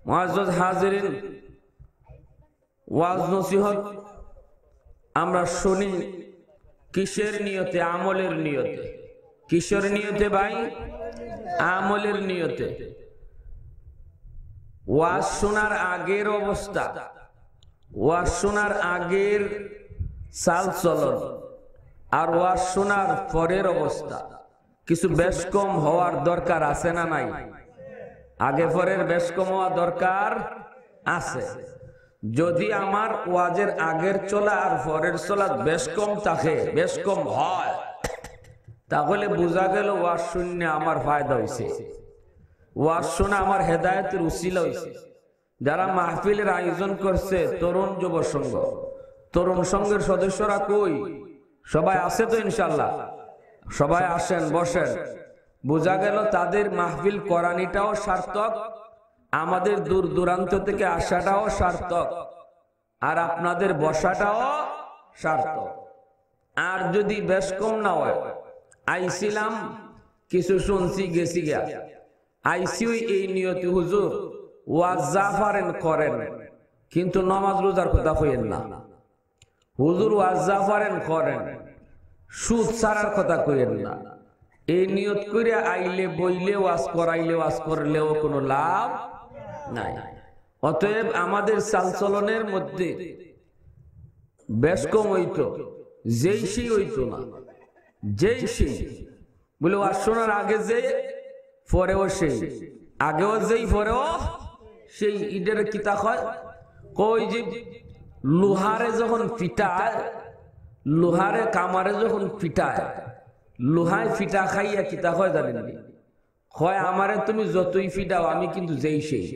মুআজ্জাজ হাজিরিন, ওয়াজ নসিহত আমরা শুনি কিসের নিয়তে? আমলের নিয়তে। কিসের নিয়তে ভাই? আমলের নিয়তে। ওয়াজ শোনার আগের অবস্থা, ওয়াজ শোনার আগের চাল চলন আর ওয়াজ শোনার পরের অবস্থা কিছু বেশ কম হওয়ার দরকার আছে না নাই? আগে পরের বেশ কম হওয়া দরকার আছে। যদি আমার ওয়াজের আগের চলা আর পরের চলা বেশ কম থাকে, বেশ কম হয়, তাহলে বোঝা গেল ওয়াজ শুনে আমার ফায়দা হয়েছে, ওয়াজ শোনা আমার হেদায়েতের উসিলা হয়েছে। যারা মাহফিলের আয়োজন করছে, তরুণ যুব সংঘ, তরুণ সংঘের সদস্যরা কই? সবাই আছে তো ইনশাল্লাহ? সবাই আসেন, বসেন। বোঝা গেল তাদের মাহফিল করানিটাও সার্থক, আমাদের দূর দূরান্ত থেকে আসাটাও সার্থক, আর আপনাদের বসাটাও সার্থক। আর যদি বেশ কম না হয়, আইছিলাম, কিছু শুনছি, গেছি গিয়া, আইসিউ এই নিয়তি হুজুর ওয়াজ যা পারেন করেন, কিন্তু নামাজ রোজার কথা কইেন না। হুজুর ওয়াজ যা পারেন করেন, সুদ ছাড়ার কথা কইেন না। এই নিয়ত করে আইলে বইলে ওয়াজ করাইলে ওয়াজ করলেও কোনো লাভ নাই। অতএব আমাদের চালচলনের মধ্যে বেশ কম হইতো, যেই সেই হইতো না, যেই সেই বলে ওয়াজ শোনার আগে যে পরেও সেই, আগেও যেই পরেও সেই। ঈদের কিতা হয় কই যে লোহারে যখন পিটায়, লোহারে কামারে যখন পিটায়, লোহায় ফিটা খাইয়া কিতা হয় জানেন? হয় আমারে তুমি যতই ফিটাও আমি কিন্তু যেই সেই।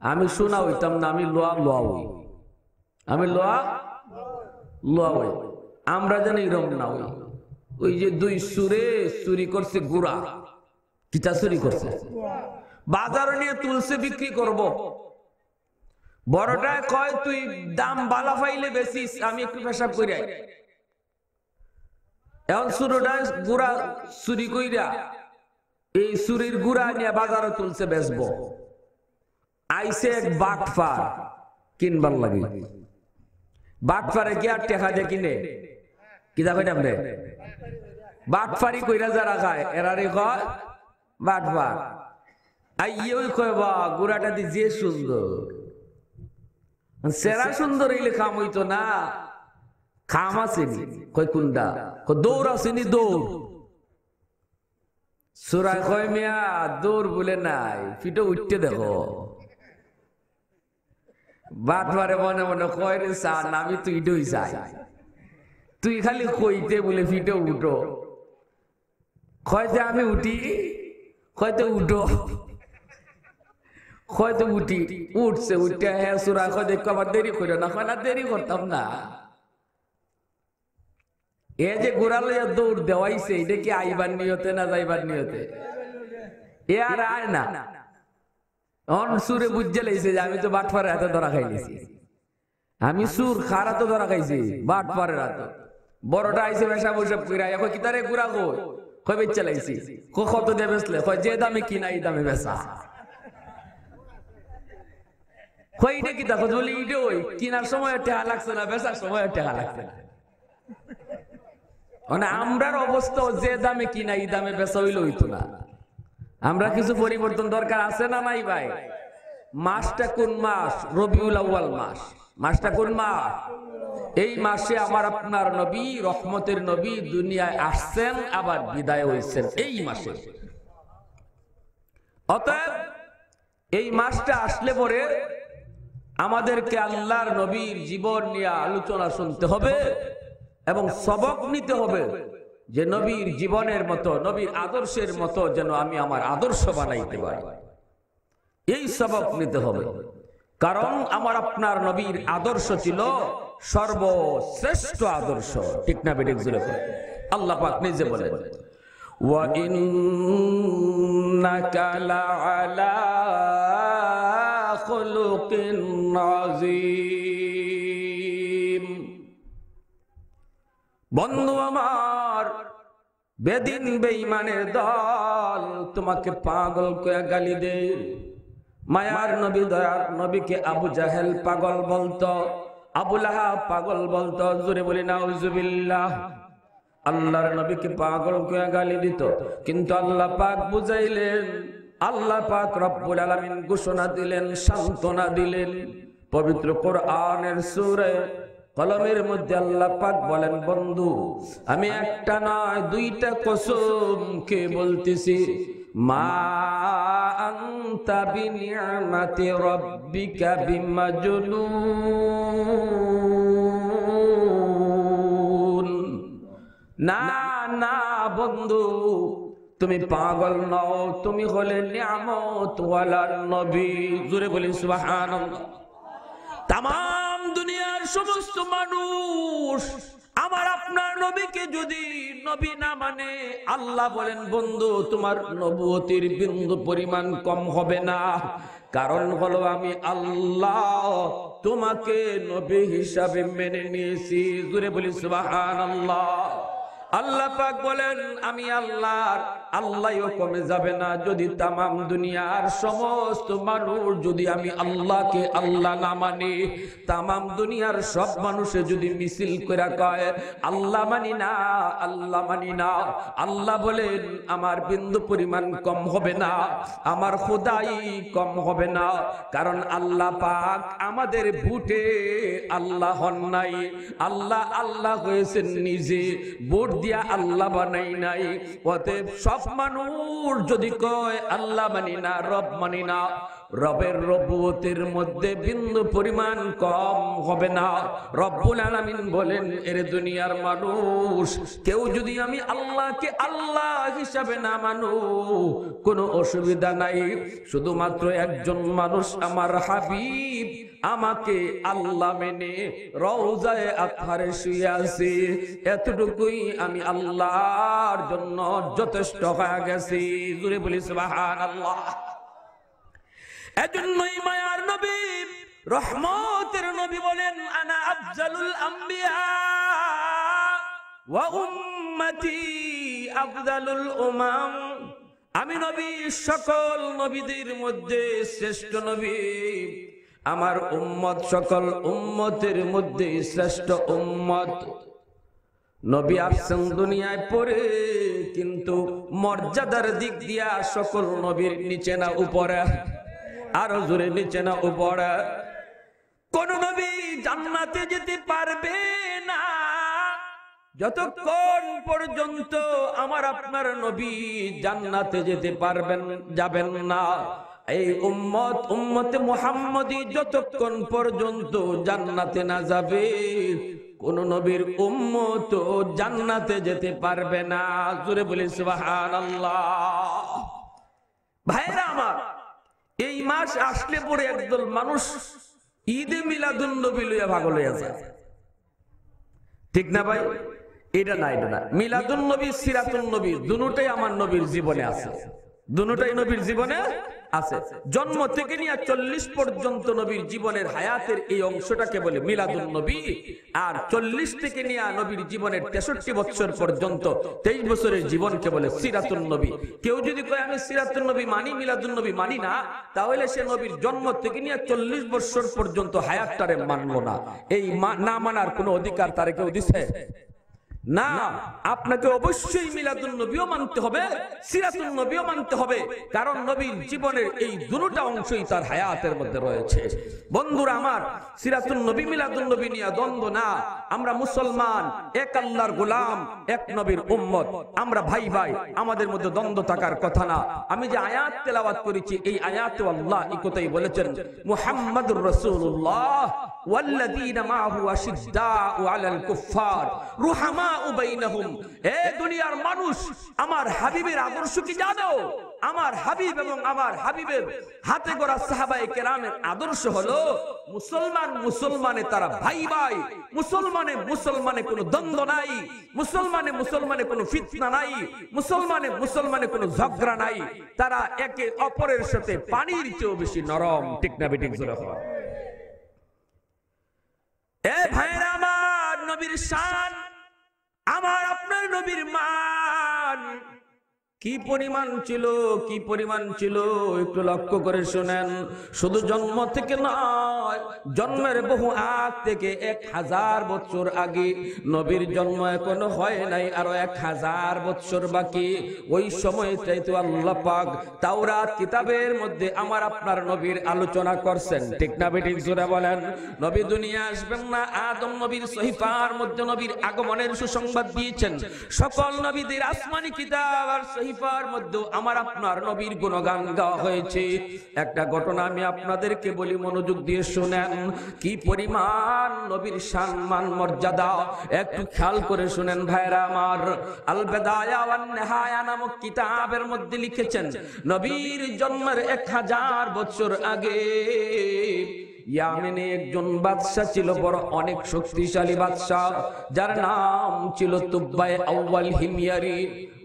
আমি শোনা হইতাম না, আমি লোয়া লোয়া হই, আমি লোয়া লোয়া হই। আমরা যেন এরম না হই। ওই যে দুই সুরে চুরি করছে গুড়া, কিতা চুরি করছে? বাজার নিয়ে তুলছে বিক্রি করব। বড়টায় কয় তুই দাম বালা পাইলে বেশিস, আমি একটু পেশাব করি। এখন ছোটটায় গুড়া চুরি কইরা এই চুরির গুড়া নিয়ে বাজারে তুলছে বেচবো। আইসে এক বাটফার কিনবার লাগে, বাটফারে কি আর টেকা দিয়ে কিনে? কিতা কইতাম রে? বাটফারি কইরা যারা খায় এরারে কয় বাটফার। আইয়েই কয় বা গুড়াটা দি যে সুন্দর, সেরা সুন্দর হইলে খাম হইতো না। খাম আসেনি কয় কুন্ডা? দৌড় আসেনি, দৌড়। সুরায় কয় মিয়া দৌড় বলে নাই, ফিটো উঠতে দেখো। বাটবারে মনে মনে কয় রে সান, আমি তুই ডই যাই, তুই খালি কইতে বলে ফিটো উঠো। কয়তে আমি উঠি, হয়তো উঠো, হয়তো উঠি। উঠছে, উঠতে হ্যাঁ সুরা কয় দেখো আবার দেরি করো না। হয় না, দেরি করতাম না। এ যে গোড়া লইয়া দৌড় দেওয়াইছে, এটা কি আইবার নিয়তে না যাইবার নিয়তে? এ আর আয় না। অন সুরে বুঝে লাইছে যে আমি তো বাটপাড়ের হাতে ধরা খাইছি, আমি সুর খারা তো ধরা খাইছি বাটপাড়ের হাতে। বড়টা আইসে বেসা বসে কইরা এখন কি তারে গুড়া কই? কই বেচে লাইছি। কত দিয়ে বেচলে? কয় যে দামে কিনা এই দামে বেচা। কই এটা কি দেখো বলি, এটা ওই কিনার সময় টেহা লাগছে না, বেচার সময় টেহা লাগছে না। মানে আমরার অবস্থা যে দামে কিনা এই দামে বেচা হইলে হইতো না। আমরা কিছু পরিবর্তন দরকার আছে না নাই ভাই? মাসটা কোন মাস? রবিউল আউয়াল মাস। মাসটা কোন মাস? এই মাসে আমার আপনার নবী, রহমতের নবী দুনিয়ায় আসছেন, আবার বিদায় হয়েছেন এই মাসে। অতএব এই মাসটা আসলে পরে আমাদেরকে আল্লাহর নবীর জীবন নিয়ে আলোচনা শুনতে হবে এবং সবক নিতে হবে, যে নবীর জীবনের মতো, নবীর আদর্শের মতো যেন আমি আমার আদর্শ বানাইতে পারি। এই সবক নিতে হবে, কারণ আমার আপনার নবীর আদর্শ ছিল সর্বশ্রেষ্ঠ আদর্শ। ঠিক না বেঠিক? আল্লাহ পাক নিজে বলেন, ওয়া ইন্নাকা লাআলা খুলুকিন আযীম। বন্ধু আমার, বেদিন বেঈমানের দল তোমাকে পাগল কয়ে গালি দে, মায়ার নবী দয়ার নবীকে আবু জাহেল পাগল বলতো, আবু লাহাব পাগল বলতো। জোরে বলি নাউজুবিল্লাহ। আল্লাহর নবীকে পাগল করে গালি দিত, কিন্তু আল্লাহ পাক বুঝাইলেন, আল্লাহ পাক রব্বুল আলামিন ঘোষণা দিলেন, সান্ত্বনা দিলেন। পবিত্র কোরআনের সূরা কলমের মধ্যে আল্লাহ পাক বলেন, বন্ধু আমি একটা নয় দুইটা কসম কে বলতেছি, মা আনতা বিনিআমাতি রাব্বিকা বিমাজনুন। না না বন্ধু, তুমি পাগল নও, তুমি হলে নিয়ামত ওয়ালা নবী। জোরে বলি সুবহানাল্লাহ। তাম দুনিয়ার সমস্ত মানুষ আমার আপনার নবীকে যদি নবী না মানে, আল্লাহ বলেন বন্ধু তোমার নবুয়তির বিন্দু পরিমাণ কম হবে না। কারণ হলো আমি আল্লাহ তোমাকে নবী হিসাবে মেনে নিয়েছি। জোরে বলি সুবহানাল্লাহ। আল্লাহ পাক বলেন আমি আল্লাহও কমে যাবে না যদি তামাম দুনিয়ার সমস্ত মানুষ যদি আমি আল্লাহকে আল্লাহ না মানে, তামাম দুনিয়ার সব মানুষে যদি মিছিল করে কয় আল্লাহ মানি না আল্লাহ মানি না, আল্লাহ বলেন আমার বিন্দু পরিমাণ কম হবে না, আমার খোদাই কম হবে না। কারণ আল্লাহ পাক আমাদের বুটে আল্লাহ হন নাই, আল্লাহ আল্লাহ হয়েছেন নিজে, বুট দিয়া আল্লাহ বানাই নাই। অতএব সব মানুষ যদি কয় আল্লাহ মানি না রব মানি না, রবের রব্বুয়তের মধ্যে বিন্দু পরিমাণ কম হবে না। রব্বুল আলামিন বলেন এর দুনিয়ার মানুষ কেউ যদি আমি আল্লাহকে আল্লাহ হিসাবে না মানো কোনো অসুবিধা নাই, শুধুমাত্র একজন মানুষ আমার হাবিব আমাকে আল্লাহ মেনে রওজায়ে আতহারে শুয়ে আছে, এতটুকুই আমি আল্লাহর জন্য যথেষ্ট হয়ে গেছি। জোরে বলি সুবহানাল্লাহ। এজন্যই মায়ার নবী রহমতের নবী বলেন আনা আফজালুল আম্বিয়া ওয়া উম্মতি আফজালুল উমাম। আমি নবী সকল নবীদের মধ্যে শ্রেষ্ঠ নবী, আমার উম্মত সকল উম্মতের মধ্যে শ্রেষ্ঠ উম্মত। নবী আসছেন দুনিয়ায় পরে, কিন্তু মর্যাদার দিক দিয়া সকল নবীর নিচে না উপরে, আরো জোরে নিচে না উপরে। কোন নবী জান্নাতে যেতে পারবে না যতক্ষণ পর্যন্ত আমার আপনার নবী জান্নাতে যেতে যাবেন না। এই উম্মতে মুহাম্মদী যতক্ষণ পর্যন্ত জান্নাতে না যাবে, কোন নবীর উম্মত জান্নাতে যেতে পারবে না। জোরে বলি সুবহানাল্লাহ। ভাইরা আমার, এই মাস আসলে পরে একদল মানুষ ঈদে মিলাদুন নবী লইয়া পাগল হইয়া যায়, ঠিক না ভাই? এটা না মিলাদুন নবী সিরাতুন নবী দুটোই আমার নবীর জীবনে আছে, দুটোই নবীর জীবনে আছে। জন্ম থেকে নিয়ে 40 পর্যন্ত নবীর জীবনের হায়াতের এই অংশটাকে বলে মিলাদুন নবী, আর 40 থেকে নিয়ে নবীর জীবনের 63 বছর পর্যন্ত 23 বছরের জীবনকে বলে সিরাতুন নবী। কেউ যদি কয় আমি সিরাতুন নবী মানি মিলাদুন নবী মানি না, তাহলে সে নবীর জন্ম থেকে নিয়ে 40 বছর পর্যন্ত হায়াতটারে মানলো না। এই না মানার কোনো অধিকার তারে কেউ দিছে না। আপনাকে অবশ্যই মিলাদুন নবীও মানতে হবে, সিরাতুন নবীও মানতে হবে, কারণ নবীর জীবনের এই দুটো অংশই তার হায়াতের মধ্যে রয়েছে। বন্ধুরা আমার, সিরাতুন নবী মিলাদুন নবী নিয়ে দ্বন্দ্ব না। আমরা মুসলমান, এক আল্লাহর গোলাম, এক নবীর উম্মত, আমরা ভাই ভাই, আমাদের মধ্যে দ্বন্দ্ব থাকার কথা না। আমি যে আয়াত তেলাওয়াত করেছি এই আয়াতে আল্লাহ এই কথাই বলেছেন, মুহাম্মাদুর রাসূলুল্লাহ ওয়াল্লাযীনা মাআহু আশিদ্দাউ আলাল কুফফার রুহামাউ বাইনাহুম। এ দুনিয়ার মানুষ, আমার হাবিবের আদর্শ কি জানো? আমার হাবিব এবং আমার হাবিবের হাতে গড়া সাহাবায়ে কেরামের আদর্শ হলো মুসলমানে তারা ভাই ভাই, মুসলমানে কোনো দ্বন্দ্ব নাই, মুসলমানে কোনো ফিতনা নাই, মুসলমানে কোনো ঝগড়া নাই, তারা একে অপরের সাথে পানির চেয়েও বেশি নরম, ঠিক না বেঠিক? জোরে বলো। এ ভাইরা আমার, নবীর শান, আমার আপনার নবীর মান কি পরিমাণ ছিল, কি পরিমাণ ছিল একটু লক্ষ্য করে শুনেন। শুধু জন্ম থেকে নয়, জন্মের বহু আগ থেকে 1000 বছর আগে, নবীর জন্ম এখনো হয় নাই, আরো 1000 বছর বাকি। ওই সময়টাই তো আল্লাহ পাক তাওরাত কিতাবের মধ্যে আমার আপনার নবীর আলোচনা করছেন, ঠিক না বেঠিক? জোরে বলেন। নবী দুনিয়া আসবেন না, আদম নবীর সহিফার মধ্যে নবীর আগমনের সুসংবাদ দিয়েছেন। সকল নবীদের আসমানি কিতাব আর সহিফার মধ্যে আমার আপনার নবীর গুণগান গাওয়া হয়েছে। একটা ঘটনা আমি আপনাদেরকে বলি, মনোযোগ দিয়ে শুনেন। কি পরিমাণ নবীর সম্মান মর্যাদা একটু খেয়াল করে শুনেন ভাইরা আমার। আল বিদায়া ওয়ান নিহায়া নামক কিতাবের মধ্যে লিখেছেন, নবীর জন্মের 1000 বছর আগে ইয়ামেনে একজন বাদশা ছিল, বড় অনেক শক্তিশালী বাদশা, যার নাম ছিল তুব্বায়ে আউয়াল হিময়ারি।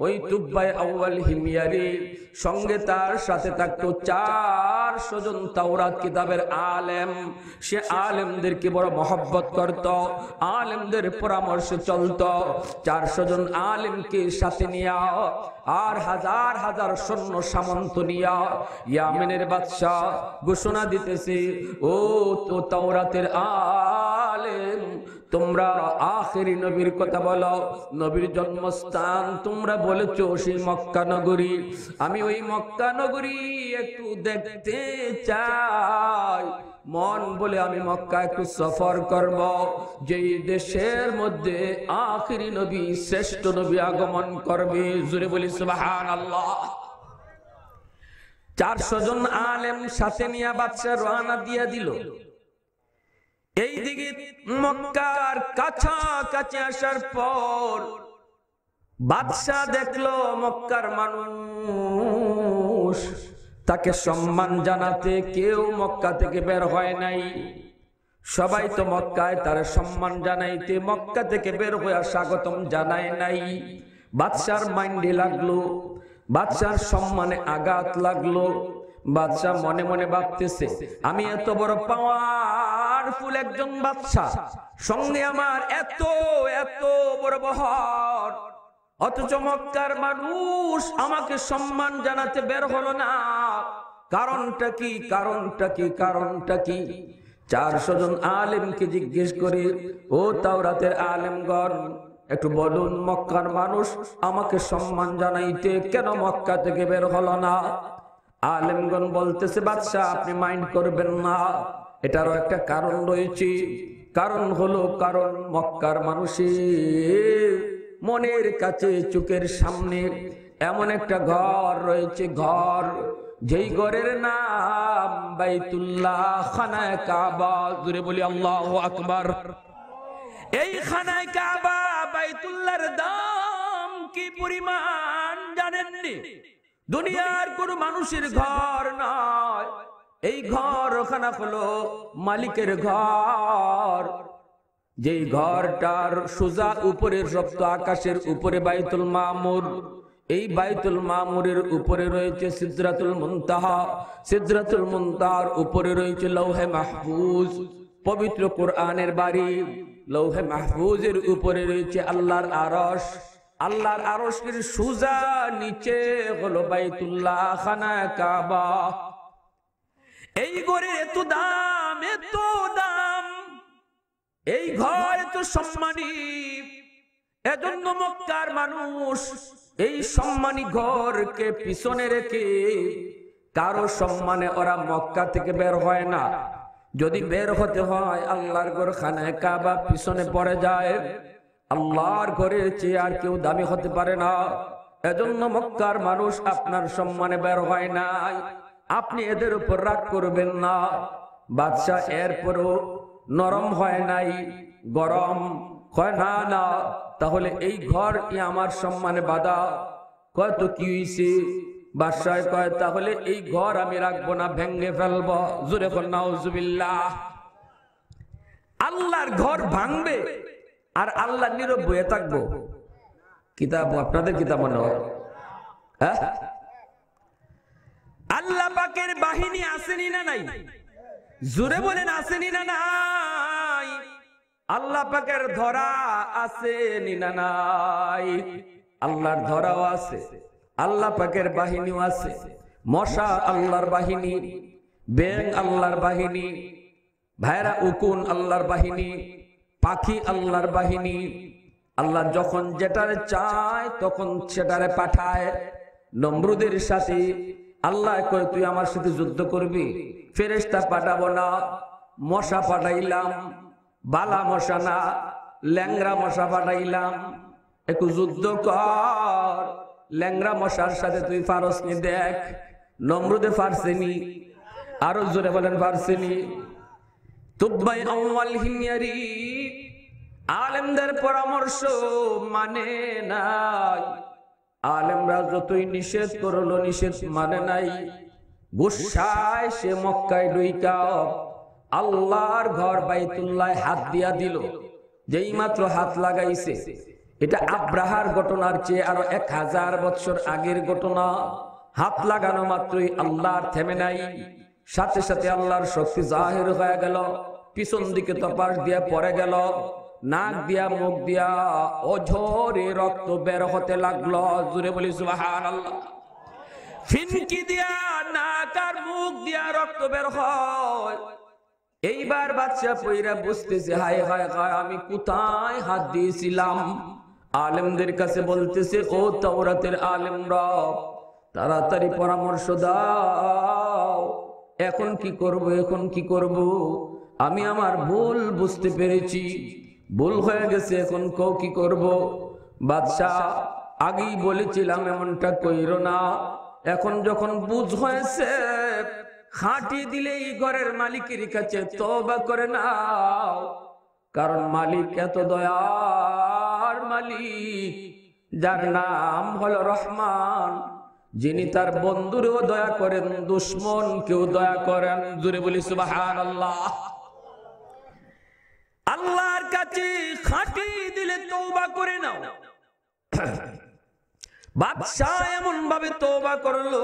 ওই তুব্বায়ে আউয়াল হিময়ারি সঙ্গে তার সাথে থাকতো 400 জন তাওরাত কিতাবের আলেম। সে আলেমদেরকে বড় মহব্বত করত, আলেমদের পরামর্শে চলত। 400 জন আলেমকে সাথে নিয়া আর হাজার হাজার সৈন্য সামন্ত নিয়া ইয়ামেনের বাদশা ঘোষণা দিতেছে, ও তো তাওরাতের আলেম, তোমরা আখেরি নবীর কথা বলো। নবীর জন্মস্থান তোমরা বলেছো সেই মক্কা নগরী। আমি ওই মক্কা নগরী একটু দেখতে চাই। মন বলে আমি মক্কা একটু সফর করব, যেই দেশের মধ্যে আখেরি নবী, শ্রেষ্ঠ নবী আগমন করবে। জোরে বলি সুবহানাল্লাহ। 400 জন আলেম সাথে নিয়ে বাদশা রওনা দিয়া দিল। এইদিকে মক্কার কাছাকাছি আসার পর বাদশা দেখলো মক্কার মানুষ তাকে সম্মান জানাতে কেউ মক্কা থেকে বের হয় নাই। সবাই তো মক্কায় তার সম্মান জানাইতে মক্কা থেকে বের হয়ে স্বাগতম জানায় নাই। বাদশার মাইন্ডে লাগলো, বাদশার সম্মানে আঘাত লাগলো। বাদশা মনে মনে ভাবতেছে, আমি এত বড় পাওয়ারফুল একজন বাদশা, সঙ্গে আমার এত এত বড় বহর, অথচ মক্কার মানুষ আমাকে সম্মান জানাতে বের হলো না। কারণটা কি? কারণটা কি? কারণটা কি? 400 জন আলেমকে জিজ্ঞেস করে, ও তাওরাতের আলেমগণ, একটু বলুন, মক্কার মানুষ আমাকে সম্মান জানাইতে কেন মক্কা থেকে বের হলো না? আলেমগণ বলতেছে, বাদশা আপনি মাইন্ড করবেন না, এটারও একটা কারণ রয়েছে। কারণ হলো, কারণ মক্কার মানুষের মনের কাছে, চোখের সামনে এমন একটা ঘর রয়েছে, ঘর যেই ঘরের নাম বাইতুল্লাহ, খানায়ে কাবা। জোরে বলি আল্লাহু আকবার। এই খানায়ে কাবা বাইতুল্লাহর দাম কি পরিমাণ জানেননি? দুনিয়ার কোন মানুষের ঘর নয়, এই ঘর ওখানা হলো মালিকের ঘর। যেই ঘরটার সোজা উপরে, সপ্ত আকাশের উপরে বাইতুল মামুর। এই বাইতুল মামুরের উপরে রয়েছে সিদরাতুল মুনতাহা, সিদরাতুল মুনতাহার উপরে রয়েছে লৌহে মাহফুজ, পবিত্র কোরআনের বাড়ি। লৌহে মাহফুজের উপরে রয়েছে আল্লাহর আরশ, আল্লাহর আরশের সোজা নিচে হলো বাইতুল্লাহ, খানায়ে কাবা। এই ঘরের এত দাম, এত দাম, এই ঘর এত সম্মানী, এজন্য মক্কার মানুষ এই সম্মানী ঘরকে পিছনে রেখে কারো সম্মানে ওরা মক্কা থেকে বের হয় না। যদি বের হতে হয়, আল্লাহর ঘর খানায়ে কাবা পিছনে পড়ে যায়। আল্লাহর ঘরের চেয়ে আর কেউ দামি হতে পারে না। এজন্য মক্কার মানুষ আপনার সম্মানে বের হয় নাই। আপনি এদের উপর রাগ করবেন না। বাদশা এরপরও নরম হয় নাই, গরম হয় না। না, তাহলে এই ঘর আমার সম্মানে বাধা। কয় তো কি হইছে? বাদশাহ কয়, তাহলে এই ঘর আমি রাখবো না, ভেঙে ফেলবো। জোরে বল নাউজুবিল্লাহ। আল্লাহর ঘর ভাঙবে আর আল্লাহ নীরব হয়ে থাকবো? কিতাব আপনাদের কিতাব মনে হয়? হ্যাঁ, আল্লাহ পাকের বাহিনী আসেনি না নাই? জোরে বলেন, আসেনি না নাই? আল্লাহ পাকের ধরা আসেনি না নাই? আল্লাহর ধরাও আছে, আল্লাহ পাকের বাহিনীও আছে। মশা আল্লাহর বাহিনী, ব্যাঙ আল্লাহর বাহিনী, ভাইরা উকুন আল্লাহর বাহিনী, পাখি আল্লাহর বাহিনী। আল্লাহ যখন যেটারে চায় তখন সেটারে পাঠায়। নমরুদের সাথে আল্লাহ কয় তুই আমার সাথে যুদ্ধ করবি, ফেরেশতা পাঠাবো না, মশা পাঠাইলাম, বালা মশা না ল্যাংরা মশা পাঠাইলাম, একটু যুদ্ধ কর। ল্যাংরা মশার সাথে তুই পারসনি, দেখ। নমরুদে পারছেনি, আরো জোরে বলেন পারছেনি। তুব্বাই আউয়াল হিময়ারি আলেমদের পরামর্শ মানে নাই। আলেমরা যতই নিষেধ করলো নিষেধ মানে নাই। গুসায় সে মক্কায় ঢুইকা আল্লাহর ঘর বাইতুল্লাহ হাত দিয়া দিল। যেই মাত্র হাত লাগাইছে, এটা আব্রাহার ঘটনার চেয়ে আরো 1000 বছর আগের ঘটনা। হাত লাগানো মাত্রই আল্লাহর থেমে নাই, সাথে সাথে আল্লাহর শক্তি জাহির হয়ে গেল। পিছন দিকে তপাস দিয়া পড়ে গেল, নাক দিয়া মুখ দিয়া অঝরে রক্ত বের হতে লাগলো। জুড়ে বলি সুবহানাল্লাহ। ফিনকি দিয়া নাক আর মুখ দিয়া রক্ত বের হয়। এইবার বাদশা পয়রা বুঝতেছে, হায় হায় হায় আমি কোথায় হাত দিয়েছিলাম। আলেমদের কাছে বলতেছে, ও তাওরাতের আলেমরা, তাড়াতাড়ি পরামর্শ দাও, এখন কি করব, এখন কি করব। আমি আমার ভুল বুঝতে পেরেছি, ভুল হয়ে গেছে, এখন কও কি করব। বাদশা, আগেই বলেছিলাম এমনটা কইরো না, এখন যখন বুঝ হয়েছে খাটিয়ে দিলে এই ঘরের মালিকের কাছে তওবা করে নাও। কারণ মালিক এত দয়ার মালিক, যার নাম হলো রহমান, যিনি তার বন্ধুরেও দয়া করেন, দুশ্মন কেউ দয়া করেন। জোরে বলি সুবহানাল্লাহ। আল্লাহর কাছে খাটিয়ে দিলে তওবা করে নাও। বাদশা এমন ভাবে তওবা করলো,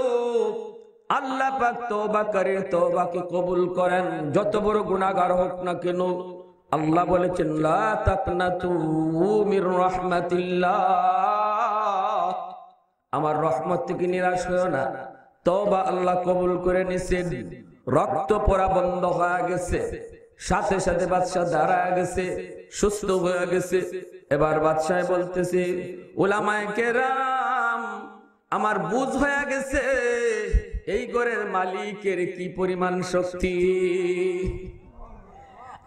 আল্লাহ পাক তওবাকারীর তওবাকে কবুল করেন, যত বড় গুনাহগার হোক না কেন। আল্লাহ বলেছেন, লা তাকনাতু মির রাহমাতিল্লাহ, আমার রহমত থেকে নিরাশ হয়ো না। তওবা আল্লাহ কবুল করে নিছেন, রক্ত পড়া বন্ধ হয়ে গেছে, সাথে সাথে বাদশা দাঁড়ায় গেছে, সুস্থ হয়ে গেছে। এবার বাদশা বলতেছে, উলামায়ে কেরাম, আমার বুঝ হয়ে গেছে এই ঘরের মালিকের কি পরিমাণ শক্তি।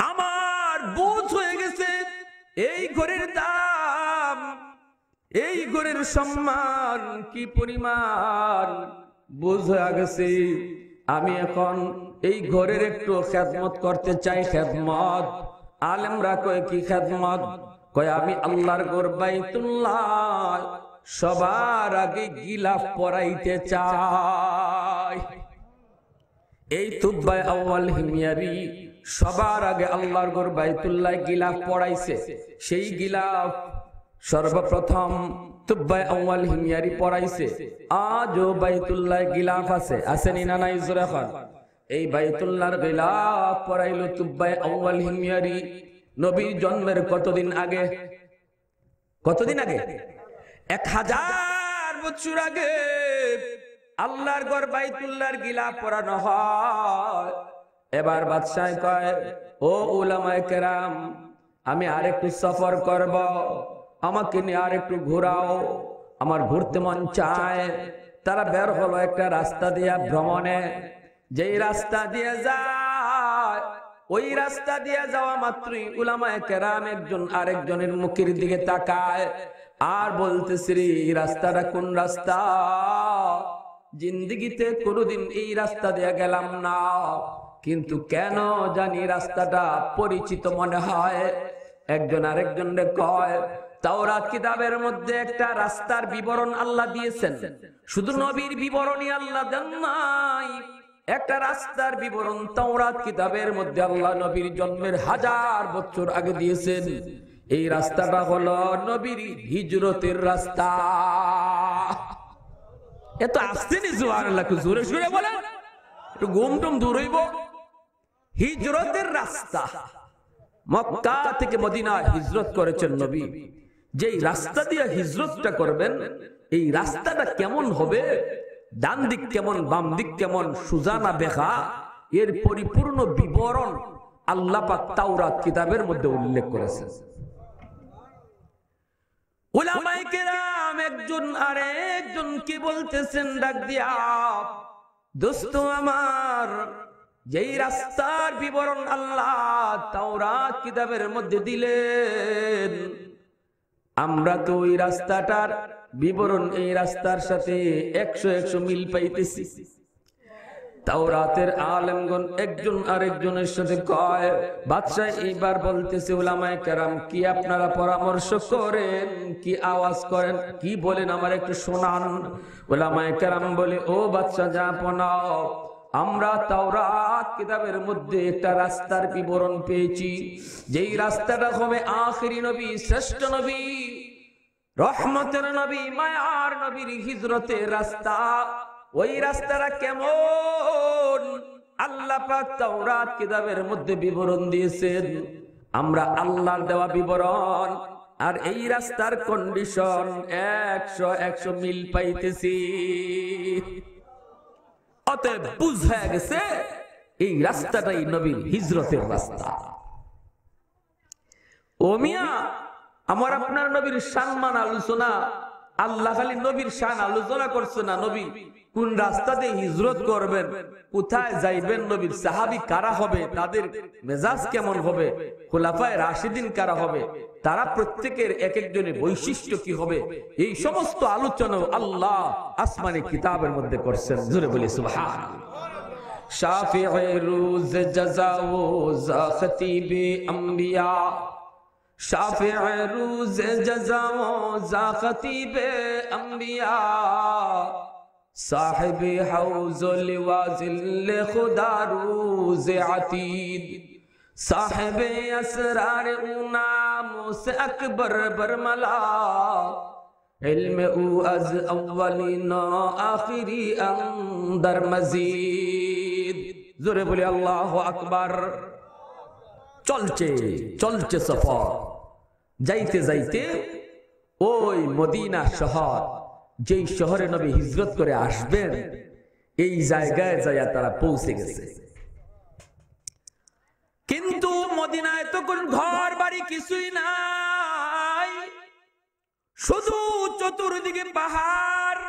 আমার বুঝ হয়ে গেছে এই ঘরের দাম, এই ঘরের সম্মান কি পরিমাণ বুঝ হয়ে গেছে। আমি এখন এই ঘরের একটু খেদমত করতে চাই। খেদমত আলেমরা কয় কি খেদমত? কয় আমি আল্লাহর ঘর বাইতুল্লাহ সবার আগে গিলাফ পরাইতে চাই। এই তুব্বাই আউয়াল হিময়ারি সবার আগে আল্লাহর ঘর বাইতুল্লাহ গিলাফ পড়াইছে। সেই গিলাফ সর্বপ্রথম তুব্বাই আউয়াল হিময়ারি পড়াইছে। আজও বাইতুল্লাহ গিলাফ আছে, আসেনি না নাই? জোরে বল। এই বাইতুল্লাহর গিলাফ পড়াইলো তুব্বাই আউয়াল হিময়ারি নবীর জন্মের কতদিন আগে? কতদিন আগে? 1000 বছর আগে আল্লাহর ঘর বাইতুল্লাহর গিলাফ পড়ানো হয়। এবার বাদশাহ কয়, ও উলামায়ে কেরাম, আমি আরেকটু সফর করব, আমাকে নিয়ে আরেকটু ঘোরাও, আমার ঘুরতে মন চায়। তারা বের হলো একটা রাস্তা দিয়া ভ্রমণে। যেই রাস্তা দিয়ে যায়, ওই রাস্তা দিয়ে যাওয়া মাত্রই উলামায়ে কেরাম একজন আরেকজনের মুখের দিকে তাকায় আর বলতেছে, রে এই রাস্তাটা কোন রাস্তা? জিন্দেগিতে কোনোদিন এই রাস্তা দিয়ে গেলাম না, কিন্তু কেন জানি রাস্তাটা পরিচিত মনে হয়। একজন আরেকজনকে কয়, তাওরাত কিতাবের মধ্যে একটা রাস্তার বিবরণ আল্লাহ দিয়েছেন, শুধু নবীর বিবরণই আল্লাহ দেন নাই, একটা রাস্তার বিবরণ তাওরাত কিতাবের মধ্যে আল্লাহ নবীর জন্মের 1000 বছর আগে দিয়েছেন। এই রাস্তাটা হলো নবীর হিজরতের রাস্তা। এত আসতেনি সুবহানাল্লাহ, জোরে জোরে বলেন, একটু ঘুমটুম দূর হইব। হিজরতের রাস্তা, মক্কা থেকে মদিনা হিজরত করেছেন নবী। যেই রাস্তা দিয়ে হিজরতটা করবেন, এই রাস্তাটা কেমন হবে, ডান দিক কেমন, বাম দিক কেমন, সোজা না বেঁকা, এর পরিপূর্ণ বিবরণ আল্লাহ পাক তাওরাত কিতাবের মধ্যে উল্লেখ করেছেন। উলামায়ে কেরাম একজন আরেকজনকে বলতেছেন ডাক দিয়া, দোস্ত আমার, যেই রাস্তার বিবরণ আল্লাহ তাওরাত কিতাবের মধ্যে দিলেন, আমরা তো ওই রাস্তাটার বিবরণ এই রাস্তার সাথে 100 মিল পাইতেছি। তাওরাতের আলেমগণ একজন আরেকজনের সাথে কয়, বাদশাহ এইবার বলতেছে, উলামায়ে কেরাম কি আপনারা পরামর্শ করেন, কি আওয়াজ করেন, কি বলেন আমার একটু শোনান। উলামায়ে কেরাম বলে, ও বাদশাহ জাহাপনা, আমরা তাওরাত কিতাবের মধ্যে একটা রাস্তার বিবরণ পেয়েছি, যেই রাস্তাটা হবে আখিরি নবী, শ্রেষ্ঠ নবী, রহমতের নবী, মায়ার নবীর হিজরতের রাস্তা। ওই রাস্তাটা কেমন আল্লাহ পাক তাওরাত কিতাবের মধ্যে বিবরণ দিয়েছেন। আমরা আল্লাহর দেওয়া বিবরণ আর এই রাস্তার কন্ডিশন 100 মিল পাইতেছি। অতএব বুঝা গেছে এই রাস্তাটাই নবীর হিজরতের রাস্তা। ও মিয়া, আমার আপনার নবীর সম্মান আলোচনা, আল্লাহ খালি নবীর শান আলোচনা করছে না, নবী কোন রাস্তাতে হিজরত করবেন, কোথায় যাইবেন, নবীর সাহাবী কারা হবে, তাদের মেজাজ কেমন হবে, খোলাফায়ে রাশিদিন কারা হবে, তারা প্রত্যেকের এক একজনের বৈশিষ্ট্য কি হবে, এই সমস্ত আলোচনা আল্লাহ আসমানি কিতাবের মধ্যে করছেন। জোরে বলি সুবহানাল্লাহ। শাফিঈ রুজ জাযা ও যা খতীবে আম্বিয়া, শাফিঈ রুজ জাযা ও যা খতীবে আম্বিয়া, साहिब हौज लिवा जिल्ल खुदा रूज अतीद, साहिब असरार उनाम से अकबर बरमला, इल्म उ अज अव्वलिना आखिरी अंदर मजीद। जोरे बोले अल्लाहु अकबर। चलचे सफर, जाइते जाइते ओई मदीना शहर, যেই শহরে নবী হিজরত করে আসবেন, এই জায়গায় যায়া তারা পৌঁছে গেছে। কিন্তু মদিনায় তো কোন ঘর বাড়ি কিছুই নাই, শুধু চতুর্দিকে পাহাড়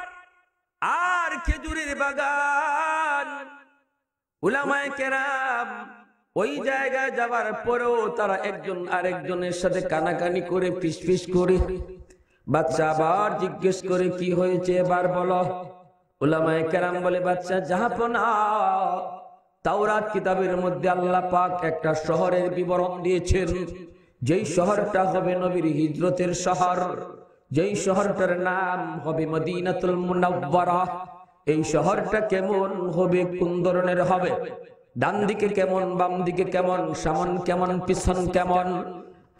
আর খেজুরের বাগান। উলামায়ে কেরাম ওই জায়গায় যাবার পরেও তারা একজন আরেকজনের সাথে কানাকানি করে, ফিসফিস করে, বাদশা আবার জিজ্ঞেস করে, কি হয়েছে এবার বলো। উলামায়ে কেরাম বলে, বাদশা জাহাপনা, তাওরাত কিতাবের মধ্যে আল্লাহ পাক একটা শহরের বিবরণ দিয়েছেন, যেই শহরটা হবে নবীর হিজরতের শহর, যেই শহরটার নাম হবে মদিনাতুল মুনাওয়ারা। এই শহরটা কেমন হবে, কোন ধরনের হবে, ডান দিকে কেমন, বাম দিকে কেমন, সামন কেমন, পিছন কেমন,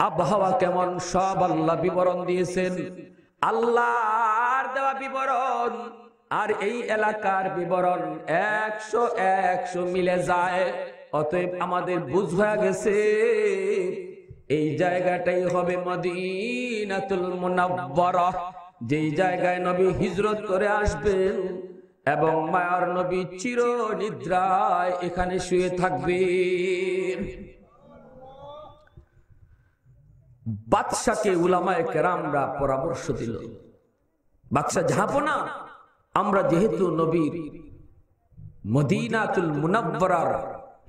আবহাওয়া কেমন, সব আল্লাহ বিবরণ দিয়েছেন। আল্লাহর দেওয়া বিবরণ আর এই এলাকার বিবরণ 100 মিলে যায়। অতএব আমাদের বুঝ হয়ে গেছে এই জায়গাটাই হবে মদিনাতুল মুনাওয়ারা, যেই জায়গায় নবী হিজরত করে আসবেন এবং মায়ার নবী চির নিদ্রায় এখানে শুয়ে থাকবেন। বাদশাকে উলামায়ে কেরামরা পরামর্শ দিল, বাদশা জাহাপনা, আমরা যেহেতু নবীর মদিনাতুল মুনাওয়ারার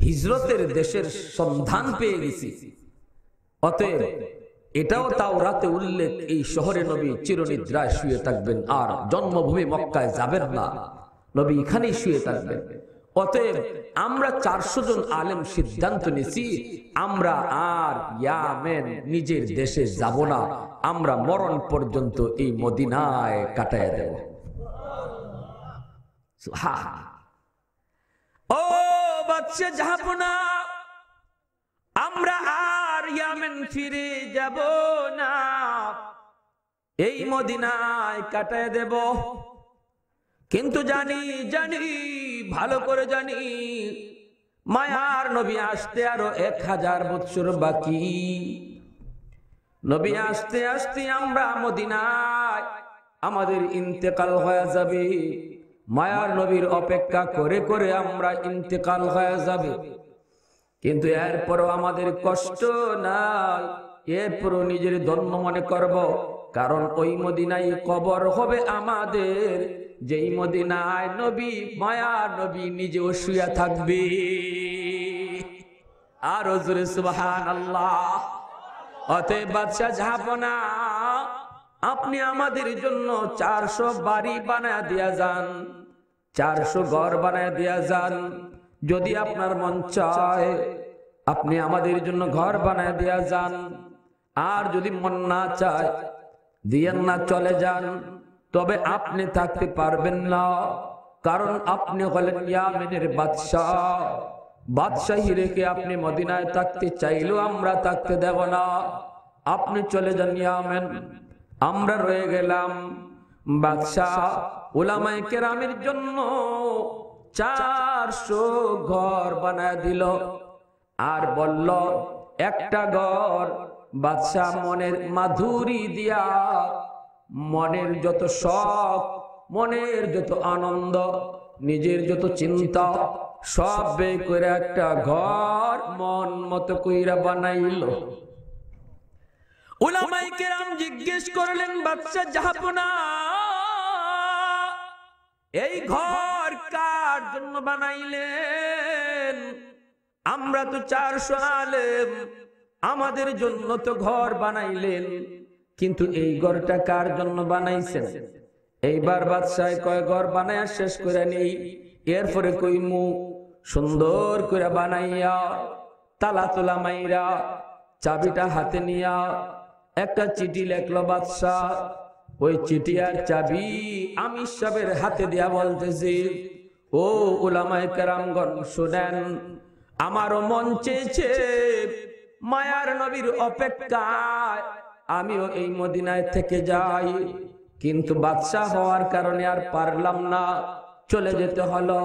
হিজরতের দেশের সন্ধান পেয়ে গেছি, অতএব এটাও তাওরাতে উল্লেখ, এই শহরে নবী চিরনিদ্রায় শুয়ে থাকবেন, আর জন্মভূমি মক্কায় যাবেন না, নবী এখানেই শুয়ে থাকবেন। অতএব আমরা 400 জন আলেম সিদ্ধান্ত নিয়েছি, আমরা আর ইয়ামেন নিজের দেশে যাব না, আমরা মরণ পর্যন্ত এই মদিনায় কাটায় দেব। ও বাদশা জাহাপনা, আমরা আর ইয়ামেন ফিরে যাব না, এই মদিনায় কাটায় দেব। কিন্তু জানি ভালো করে জানি, মায়ার নবী আসতে আরো 1000 বছর বাকি। নবী আসতে আসতে আমরা মদিনায় আমাদের ইন্তেকাল হয়ে যাবে, মায়ার নবীর অপেক্ষা করে করে আমরা ইন্তেকাল হয়ে যাবে। কিন্তু এরপরও আমাদের কষ্ট নাই, এরপরও নিজের ধন্য মনে করব, কারণ ওই মদিনায় কবর হবে আমাদের, যেই মদিনায় নবী মায়ার নবী নিজেও শুয়ে থাকবে। আর জোরে সুবহানাল্লাহ। অতএব বাদশা জাহাপনা, আপনি আমাদের জন্য 400 বাড়ি বানায় দিয়া যান, 400 ঘর বানায় দিয়া যান। যদি আপনার মন চায় আপনি আমাদের জন্য ঘর বানায় দিয়া যান, আর যদি মন না চায় দিয়েন না, চলে যান। তবে আপনি থাকতে পারবেন না, কারণ আপনি হলেন ইয়ামেনের বাদশাহ। বাদশাহী রেখে আপনি মদিনায় থাকতে চাইলেও আমরা থাকতে দেব না। আপনি চলে যান ইয়ামেন, আমরা রয়ে গেলাম। বাদশাহ উলামায়ে কেরামের জন্য 400 ঘর বানায় দিল, আর বলল একটা ঘর বাদশাহ মনের মাধুরী দিয়া, মনের যত শখ, মনের যত আনন্দ, নিজের যত চিন্তা সব বের করে একটা ঘর মন মতো কইরা বানাইল। উলামায়ে কেরাম জিজ্ঞেস করলেন, বাদশা জাহাপনা, এই ঘর কার জন্য বানাইলেন? আমরা তো 400 আলেম, আমাদের জন্য তো ঘর বানাইলেন, কিন্তু এই ঘরটা কার জন্য বানাইছেন? এইবার বাদশাহ কয়, ঘর বানায়া শেষ করে নেই, এরপরে কইমু। সুন্দর করে বানাইয়া তালা তোলা মাইরা চাবিটা হাতে নিয়া একটা চিঠি লেখলো বাদশাহ। ওই চিঠি আর চাবি আমির সাহেবের হাতে দিয়া বলতেছি, ও উলামায়ে কেরামগণ শুনেন, আমারও মন চেয়েছে মায়ার নবীর অপেক্ষায় আমিও এই মদিনায় থেকে যাই, কিন্তু বাদশাহ হওয়ার কারণে আর পারলাম না, চলে যেতে হলো।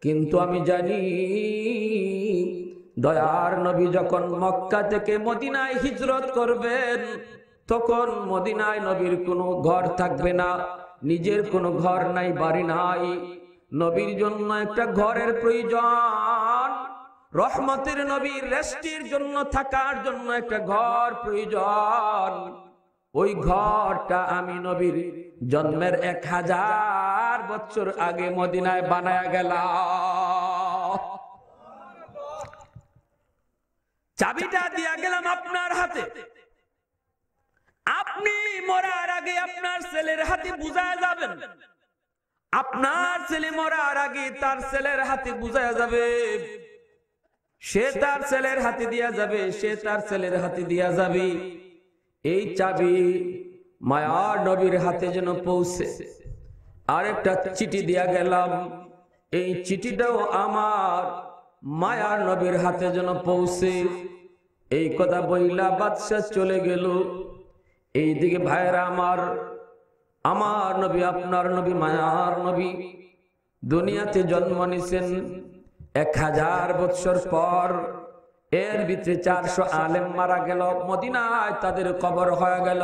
কিন্তু আমি জানি দয়ার নবী যখন মক্কা থেকে মদিনায় হিজরত করবেন, তখন মদিনায় নবীর কোনো ঘর থাকবে না, নিজের কোনো ঘর নাই, বাড়ি নাই। নবীর জন্য একটা ঘরের প্রয়োজন, রহমতের নবীর রেস্টের জন্য, থাকার জন্য একটা ঘর প্রয়োজন। ওই ঘরটা আমি নবীর জন্মের 1000 বছর আগে মদিনায় বানায়া গেলাম। চাবিটা দিয়া গেলাম আপনার হাতে, আপনি মরার আগে আপনার ছেলের হাতে বুঝায়া যাবেন, আপনার ছেলে মরার আগে তার ছেলের হাতে বুঝায়া যাবে, সে তার ছেলের হাতে দিয়া যাবে, সে তার ছেলের হাতে দিয়া যাবে। এই চাবি মায়ার নবীর হাতে যেন পৌঁছে। আরেকটা চিঠি দিয়া গেলাম, এই চিঠিটাও আমার মায়ার নবীর হাতে যেন পৌঁছে। এই কথা বইলা বাদশা চলে গেল। এইদিকে ভাইরা আমার, আমার নবী, আপনার নবী, মায়ার নবী দুনিয়াতে জন্ম নিছেন 1000 বছর পর। এর ভিতরে 400 আলেম মারা গেল, মদিনায় তাদের কবর হয়ে গেল।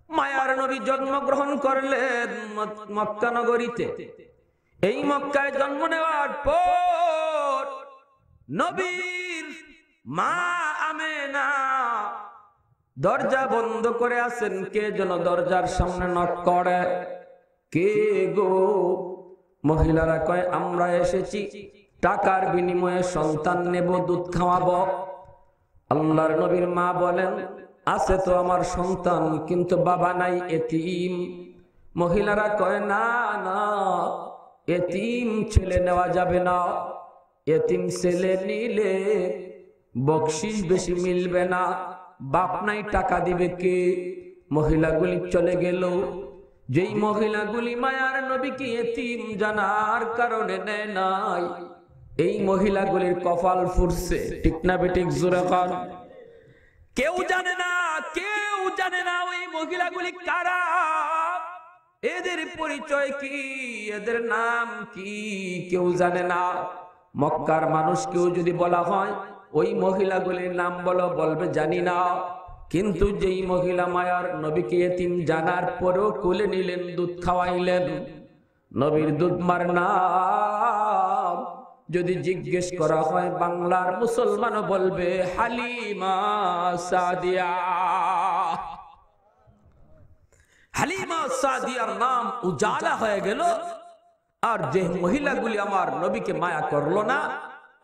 মায়ার নবী জন্মগ্রহণ করলেন মক্কা নগরীতে। এই মক্কায় জন্ম নেওয়ার পর নবীর মা আমেনা দরজা বন্ধ করে আছেন, কে যেন দরজার সামনে নক করে। কে গো? মহিলারা কয়, আমরা এসেছি টাকার বিনিময়ে সন্তান নেব, দুধ খাওয়াবো। আল্লাহর নবীর মা বলেন, আছে তো আমার সন্তান, কিন্তু বাবা নাই, এতিম। মহিলারা কয়, না না, এতিম ছেলে নেওয়া যাবে না, এতিম ছেলে নিলে বকশিশ বেশি মিলবে না, বাপ নাই, টাকা দিবে কে? মহিলাগুলি চলে গেল। যেই মহিলাগুলি মায়ার নবীকে এতিম জানার কারণে নেয় নাই, এই মহিলাগুলির কপাল ফুরছে। ঠিক না বেঠিক? জোরে বল। কেউ জানে না, কেউ জানে না ওই মহিলাগুলি কারা, এদের পরিচয় কি, এদের নাম কি, কেউ জানে না। মক্কার মানুষকেও যদি বলা হয় ওই মহিলাগুলির নাম বলো, বলবে জানি না। কিন্তু যেই মহিলা মায়ার নবীকে এতিম জানার পরেও কোলে নিলেন, দুধ খাওয়াইলেন, নবীর দুধ মার নাম যদি জিজ্ঞেস করা হয় বাংলার মুসলমানও বলবে হালিমা সাদিয়া। হালিমা সাদিয়ার নাম উজালা হয়ে গেল। আর যে মহিলাগুলি আমার নবীকে মায়া করলো না,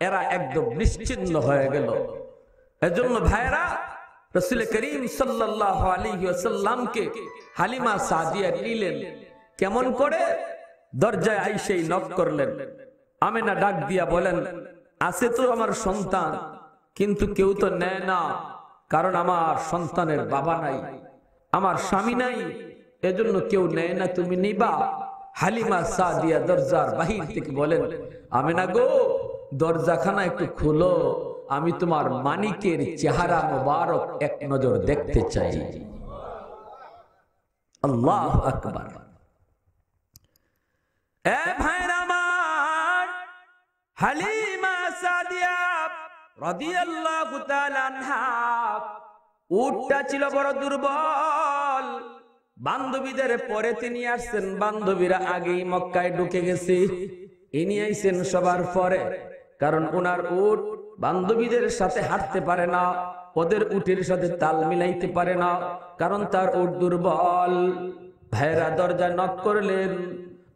এরা একদম নিশ্চিহ্ন হয়ে গেল। এজন্য ভাইরা, রাসূল করিম সাল্লাল্লাহু আলাইহি ওয়াসাল্লামকে হালিমা সাদিয়া নিলেন। কেমন করে? দরজায় আইসেই নক করলেন। আমেনা ডাক দিয়া বলেন, আছে তো আমার সন্তান, কিন্তু কেউ তো নেয় না, কারণ আমার সন্তানের বাবা নাই, আমার স্বামী নাই, এজন্য কেউ নেয় না, তুমি নিবা? হালিমা সাদিয়া দরজার বাহির থেকে বলেন, আমেনা গো, দরজাখানা একটু খুলো, আমি তোমার মানিকের চেহারা মোবারক এক নজর দেখতে চাই। আল্লাহু আকবার। এ ভাইরা আমার, হালিমা সাদিয়া রাদিয়াল্লাহু তাআলা আনহা উটটা ছিল বড় দুর্বল। বান্ধবীদের পরে তিনি আসছেন, বান্ধবীরা আগেই মক্কায় ঢুকে গেছে, ইনি আইছেন সবার পরে। কারণ ওনার উট বান্ধবীদের সাথে হাঁটতে পারে না, ওদের উটের সাথে তাল মিলাইতে পারে না, কারণ তার উট দুর্বল। ভাইরা দরজা নক করলেন।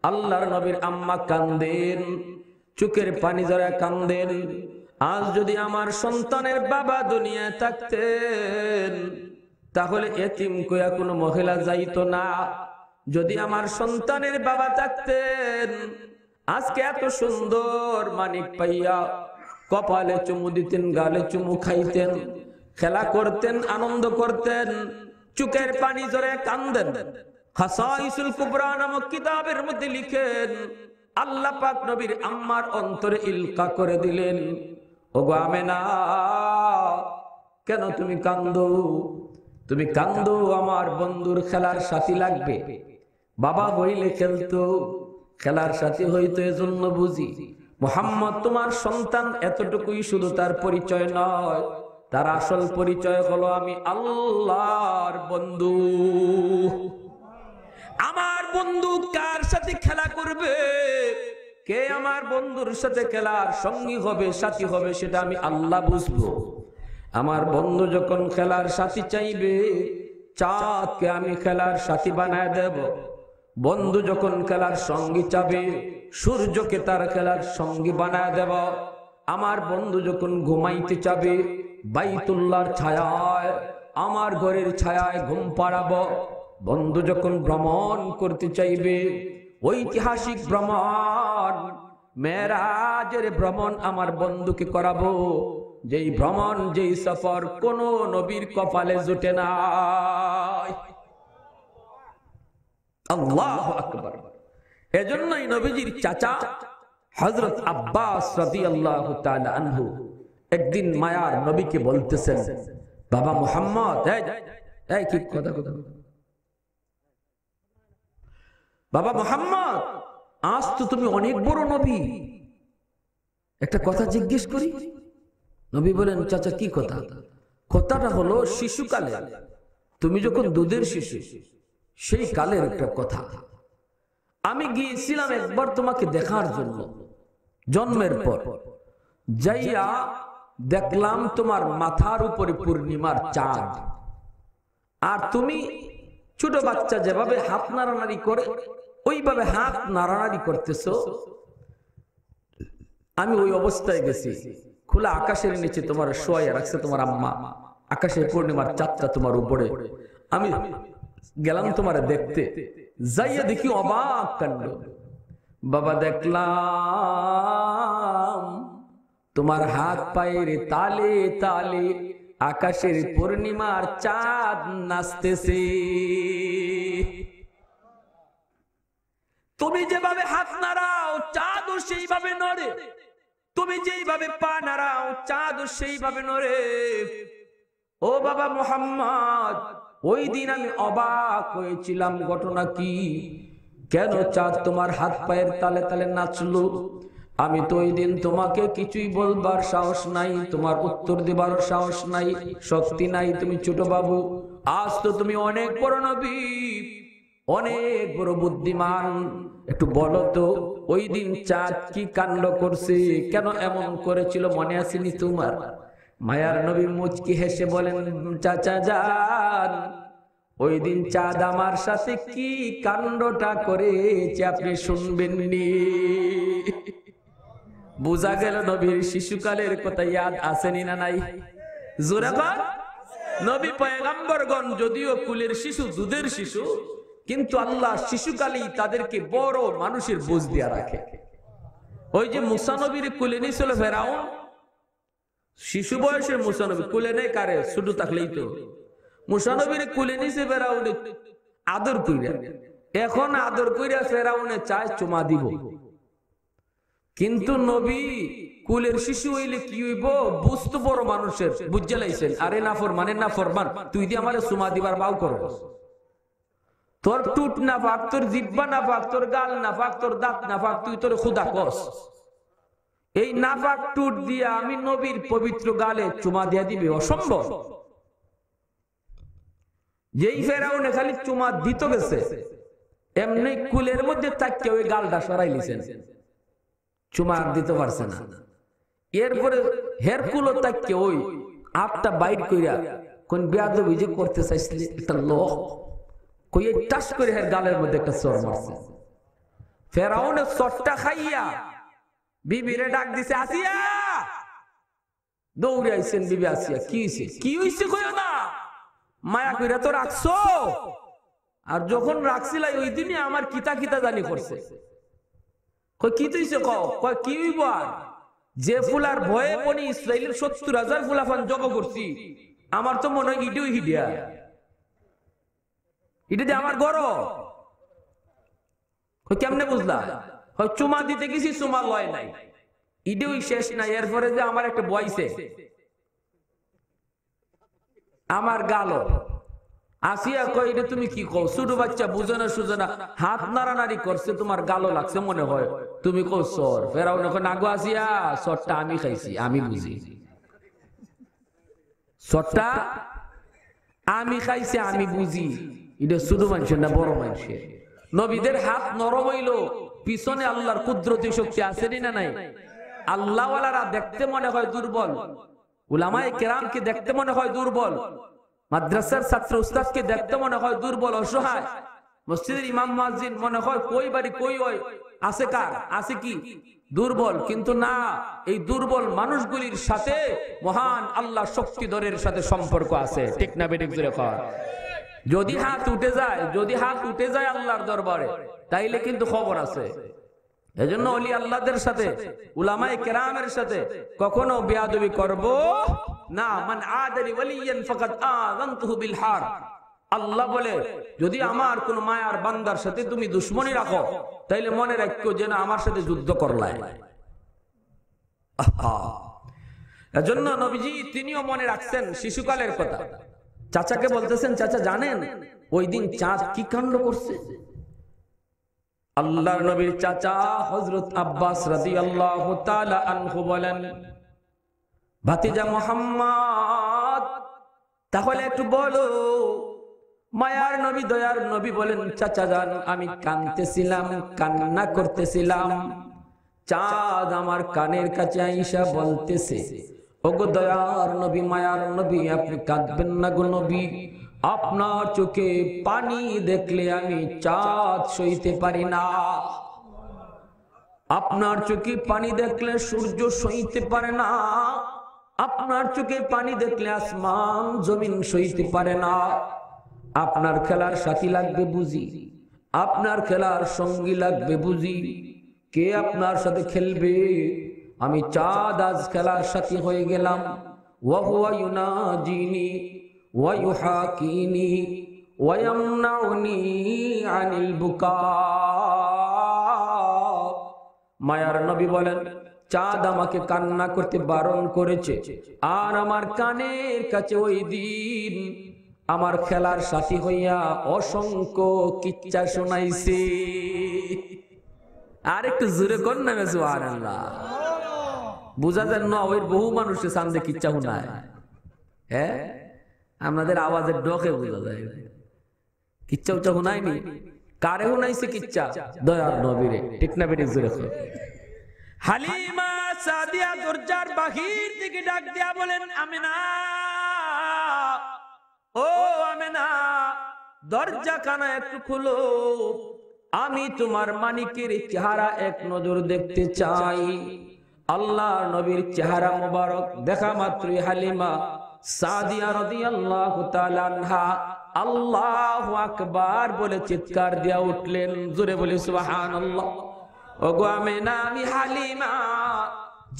আল্লাহর নবীর আম্মা কান্দেন, চোখের পানি জড়ায় কান্দেন। আজ যদি আমার সন্তানের বাবা দুনিয়ায় থাকতেন, তাহলে এতিম কইয়া কোনো মহিলা যাইতো না। যদি আমার সন্তানের বাবা থাকতেন, আজকে এত সুন্দর মানিক পাইয়া কপালে চুমু দিতেন, গালে চুমু খাইতেন, খেলা করতেন, আনন্দ করতেন, চোখের পানি জড়ে কান্দেন। খাসাইসুল কুবরা নামক কিতাবের মধ্যে লিখেন, আল্লাহ পাক নবীর আম্মার অন্তরে ইলকা করে দিলেন, ওগো আমেনা, কেন তুমি কান্দো? তুমি কান্দো, আমার বন্ধুর খেলার সাথী লাগবে। বাবা হইলে খেলতো, খেলার সাথী হইতো, এজন্য বুঝি। মুহাম্মদ তোমার সন্তান, এতটুকুই শুধু তার পরিচয় নয়, তার আসল পরিচয় হলো আমি আল্লাহর বন্ধু। আমার বন্ধু কার সাথে খেলা করবে, কে আমার বন্ধুর সাথে খেলার সঙ্গী হবে, সাথী হবে, সেটা আমি আল্লাহ বুঝবো। আমার বন্ধু যখন খেলার সাথী চাইবে, চাঁদকে আমি খেলার সাথী বানায় দেব। বন্ধু যখন খেলার সঙ্গী চাবে, সূর্যকে তার খেলার সঙ্গী বানায় দেব। আমার বন্ধু যখন ঘুমাইতে চাবে, বাইতুল্লাহর ছায়ায়, আমার ঘরের ছায়ায় ঘুম পাড়াবো। বন্ধু যখন ভ্রমণ করতে চাইবে, ঐতিহাসিক ভ্রমণ, মেরাজের ভ্রমণ আমার বন্ধুকে করাবো। যেই ভ্রমণ, যেই সফর কোন নবীর কপালে জুটে নাই। আল্লাহু আকবার। এজন্যই নবীজির চাচা হযরত আব্বাস রাদিয়াল্লাহু তাআলা আনহু একদিন মায়ার নবীকে বলতেছেন, বাবা মুহাম্মদ, এই কি কথা, বাবা মুহাম্মদ, আজ তো তুমি অনেক বড় নবী, একটা কথা জিজ্ঞেস করি। নবী বলেন, চাচা কি কথা? কথাটা হলো শিশুকালে, তুমি যখন দুধের শিশু, সেই কালের একটা কথা। আমি গিয়েছিলাম একবার তোমাকে দেখার জন্য, জন্মের পর যাইয়া দেখলাম তোমার মাথার উপরে পূর্ণিমার চাঁদ, আর তুমি ছোট বাচ্চা যেভাবে হাত নাড়ানাড়ি করে, ওইভাবে হাত নাড়ানাড়ি করতেছো। আমি ওই অবস্থায় গেছি, খোলা আকাশের নিচে তোমার শোয়াইয়া রাখছে তোমার আম্মা, আকাশের পূর্ণিমার চাঁদটা তোমার উপরে। আমি গেলাম তোমার দেখতে, যাইয়া দেখি অবাক কাণ্ড। বাবা, দেখলাম তোমার হাত পায়ের তালে তালে আকাশের পূর্ণিমার চাঁদ নাচতেছে। তুমি যেভাবে হাত নাড়াও, চাঁদও সেইভাবে নড়ে। তুমি যেইভাবে পা নাড়াও, চাঁদও সেইভাবে নড়ে। ও বাবা মুহাম্মদ, ওই দিন আমি অবাক হয়েছিলাম, ঘটনা কি? কেন চাঁদ তোমার হাত পায়ের তালে তালে নাচলো? আমি তো ওই দিন তোমাকে কিছুই বলবার সাহস নাই, তোমার উত্তর দেবার সাহস নাই, শক্তি নাই, তুমি ছোট বাবু। আজ তো তুমি অনেক বড় নবী, অনেক বড় বুদ্ধিমান। একটু বলো তো ওই দিন চাঁদ কি কাণ্ড করছে, কেন এমন করেছিল, মনে আসেনি তোমার? মায়ার নবী মুচকি হেসে বলেন, চাচা যান, ওই দিন চাঁদ আমার সাথে কি কাণ্ডটা করেছে আপনি শুনবেননি। বোঝা গেল নবীর শিশুকালের কথা ইয়াদ আসেনি না নাই? জোরে বল। নবী পয়গম্বরগণ যদিও কুলের শিশু, দুধের শিশু, কিন্তু আল্লাহ শিশুকালেই তাদেরকে বড় মানুষের বোঝ দিয়া রাখে। ওই যে মুসা নবীর কুলে নিয়েছিল ফেরাউন, শিশু বয়সে মুসা নবী কুলে নেই কারে, শুধু থাকলেই তো। মুসা নবীর কুলে নিছে ফেরাউন আদর কইরা, এখন আদর কইরা ফেরাউনে চায় চুমা দিব। কিন্তু নবী কুলের শিশু হইলে কি হইব, বুঝতো বড় মানুষের, বুঝে লাইছেন। আরে না ফরমান, না ফরমান, তুই দিয়ে আমারে চুমা দিবার বাউ করো। তোর টুট না পাক, তোর জিব্বা না পাক, তোর গাল না পাক, তোর দাঁত না পাক, তুই তোর খুদা কস। এই নাপাক টুট দিয়া আমি নবীর পবিত্র গালে চুমা দিয়া দিবে, অসম্ভব। যেই ফেরাউনে খালি চুমা দিতে গেছে, এমনি কুলের মধ্যে তাকিয়ে ওই গালটা সরাই লিছেন, চুমা দিতে পারছে না। এরপরে হের কুলো তাকিয়ে ওই আপটা বাইট কইরা কোন বেয়াদবি যে করতে চাইছিলে একটা লোক কই টাস করে হের গালের মধ্যে একটা চর মারছে। ফেরাউনে চরটা খাইয়া বিবিরে ডাক দিছে, আসিয়া। দৌড়ে আইছেন বিবি আসিয়া, কি হইছে, কি হইছে কইও না, মায়া কইরা তো রাখছো। আর যখন রাখছিলাই ওই দিনই আমার কিতা কিতা জানি করছে। কই কি হইছে কও, কই কি হইব আর, যে ফুলার ভয়ে বনি ইসরাইলের ৭০,০০০ ফুলাফান জব করছি, আমার তো মনে হয় ইডিও হিডিয়া, ইডি দিয়ে আমার গড়। কই কেমনে বুঝলা, হয় চুমা দিতে গেছি, চুমা লয় নাই, ইডিও শেষ নাই। এরপরে যে আমার একটা বয়সে আমার গালো আসিয়া কই, এটা তুমি কি কও, ছোট বাচ্চা বুঝে না সুঝে না, হাত নাড়ানাড়ি করছে, তোমার গালো লাগছে মনে হয়, তুমি কও সর। ফেরাউন এখন আগো আসিয়া, সরটা আমি খাইছি, আমি বুঝি, সরটা আমি খাইছি, আমি বুঝি। এটা ছোট মানুষের না বড় মানুষের। নবীদের হাত নরম হইল, পিছনে আল্লাহর কুদরতি শক্তি আসেনি না নাই? আল্লাহওয়ালারা দেখতে মনে হয় দুর্বল, উলামায়ে কেরামকে দেখতে মনে হয় দুর্বল, মাদ্রাসার ছাত্র উস্তাদকে দেখতে মনে হয় দুর্বল, অসহায়, মসজিদের ইমাম মুয়াজ্জিন মনে হয় কই বাড়ি কই হয়, আছে কার, আছে কি দুর্বল। কিন্তু না, এই দুর্বল মানুষগুলির সাথে মহান আল্লাহ শক্তিধরের সাথে সম্পর্ক আছে, ঠিক না বেঠিক জোরে কর। যদি হাত উঠে যায়, যদি হাত উঠে যায় আল্লাহর দরবারে, তাইলে কিন্তু খবর আছে। এজন্য ওলি আল্লাহদের সাথে, উলামায়ে কেরামের সাথে কখনো বেয়াদবি করব না। মান আদালি ওয়ালিয়ান ফাকাদ আযানতুহু বিল হার। আল্লাহ বলে, যদি আমার কোন মায়ার বান্দার সাথে তুমি দুশমনি রাখো, তাইলে মনে রাখো যে না আমার সাথে যুদ্ধ করলাই। এজন্য নবীজি তিনিও মনে রাখছেন শিশুকালের কথা। চাচাকে বলতেছেন, চাচা জানেন ওই দিন চাঁদ কি কাণ্ড করছে? আল্লাহর নবীর চাচা হযরত আব্বাস রাদিয়াল্লাহু তাআলা আনহু বলেন, ভাতিজা মুহাম্মদ তাহলে একটু বলো। মায়ার নবী, দয়ার নবী বলেন, চাচা জান, আমি কাঁদতেছিলাম, কান্না করতেছিলাম। চাঁদ আমার কানের কাছে আইসা বলতেছে, ওগো দয়ার নবী, মায়ার নবী, আপনি কাঁদবেন না গো নবী, আপনার চোখে পানি দেখলে আমি চাঁদ সইতে পারি না। আপনার চোখে পানি দেখলে সূর্য সইতে পারে না। আপনার চোখে পানি দেখলে আসমান জমিন সইতে পারে না। আপনার খেলার সাথী লাগবে বুঝি, আপনার খেলার সঙ্গী লাগবে বুঝি। কে আপনার সাথে খেলবে? আমি চাঁদ আজ খেলার সাথী হয়ে গেলাম। ওয়া হুয়া ইউনাজিনি ওয়া ইউহাকিনি ওয়া ইয়ামনাউনি আনিল বুকা। মায়ার নবী বলেন, চাঁদ আমাকে কান্না করতে বারণ করেছে, আর আমার কানের কাছে ওই দিন আমার খেলার সাথী হইয়া অসংখ্য কিচ্ছা শোনাইছে। আর একটু জোরে কর না সুবহানাল্লাহ। বুঝা যায় না ওই বহু মানুষের সামনে কিচ্ছা হুনায়। হ্যাঁ, আমাদের আওয়াজের ডকে বোঝা যায় কিচ্ছা উচ্চা হুনায়নি। কারে হুনাইছে কিচ্ছা? দয়ার নবীরে। ঠিক না বেটি? জোরে কর। হালিমা সাদিয়া দরজার বাহির থেকে ডাক দিয়া বলেন, আমিনা, ও আমিনা, দরজা খানা একটু খুলো, আমি তোমার মানিকের চেহারা এক নজর দেখতে চাই। আল্লাহ নবীর চেহারা মোবারক দেখা মাত্রই হালিমা সাদিয়া রাদিয়াল্লাহু তাআলা আনহা আল্লাহু আকবার বলে চিৎকার দিয়া উঠলেন। জোরে বলি সুবহানাল্লাহ। ওগো আমিনা, আমি হালিমা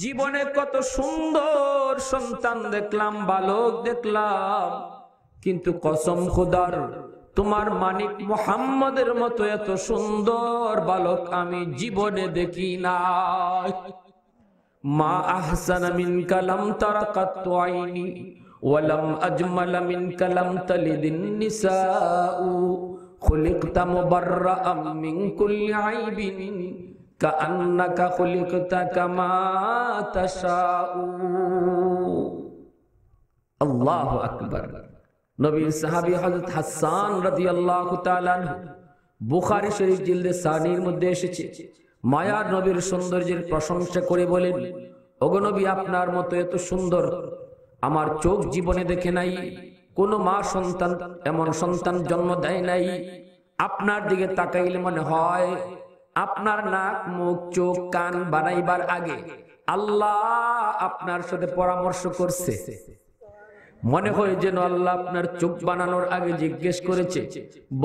জীবনে কত সুন্দর সন্তান দেখলাম, বালক দেখলাম, কিন্তু কসম খোদার তোমার মানিক মুহাম্মদের মতো এত সুন্দর বালক আমি জীবনে দেখি নাই। মা আহসানা মিনকা লাম তারা কাত্তু আইনি ওয়ালাম আজমালা মিনকা লাম তালিদিন নিসাউ খুলিকতা মুবাররাআম মিন কুল্লি আইবিন কাআন্নাকা খুলিকতা কামা তাশাউ। আল্লাহু আকবার। নবীর সাহাবী হযরত হাসান রাদিয়াল্লাহু তাআলা আনহু, বুখারী শরীফ জিলদে সানির মধ্যে এসেছে, মায়ার নবীর সৌন্দর্যের প্রশংসা করে বলেন, ওগো নবী, আপনার মতো এত সুন্দর আমার চোখ জীবনে দেখে নাই, কোন মা সন্তান এমন সন্তান জন্ম দেয় নাই। আপনার দিকে তাকাইলে মনে হয় আপনার নাক, মুখ, চোখ, কান বানাইবার আগে আল্লাহ আপনার সাথে পরামর্শ করছে। মনে হয় যেন আল্লাহ আপনার চোখ বানানোর আগে জিজ্ঞেস করেছে,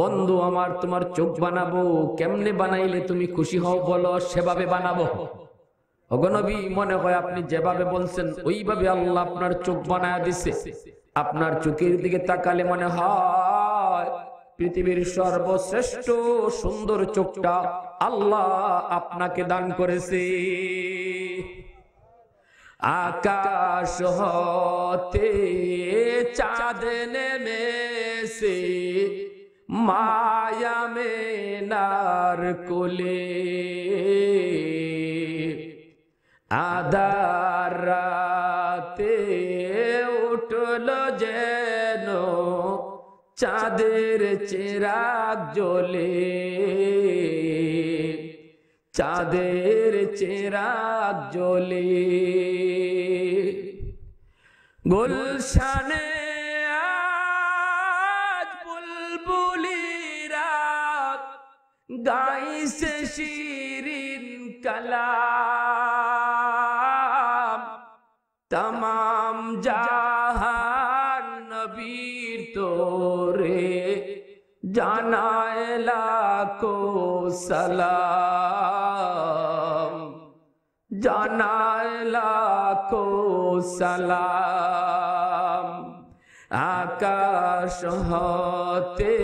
বন্ধু আমার, তোমার চোখ বানাবো, কেমনে বানাইলে তুমি খুশি হও বলো, সেভাবে বানাবো। ওগো নবী, মনে হয় আপনি যেভাবে বলছেন ওইভাবে আল্লাহ আপনার চোখ বানায়া দিছে। আপনার চোখের দিকে তাকালে মনে হয় পৃথিবীর সর্বশ্রেষ্ঠ সুন্দর চোখটা আল্লাহ আপনাকে দান করেছে। আকাশ হতে চাঁদ নেমেছে মায়া মেনার কোলে, আধার রাতে উঠল যেন চাঁদের চিরাগ জ্বলে, চাঁদের চিরাগ জ্বলে। গুলশানে আজ বুলবুলিরা গাইছে শিরিন কালাম, तमाम জাহান নবীর তোরে জানায় লাখো সালাম, জানায় লাখো সালাম। আকাশ হতে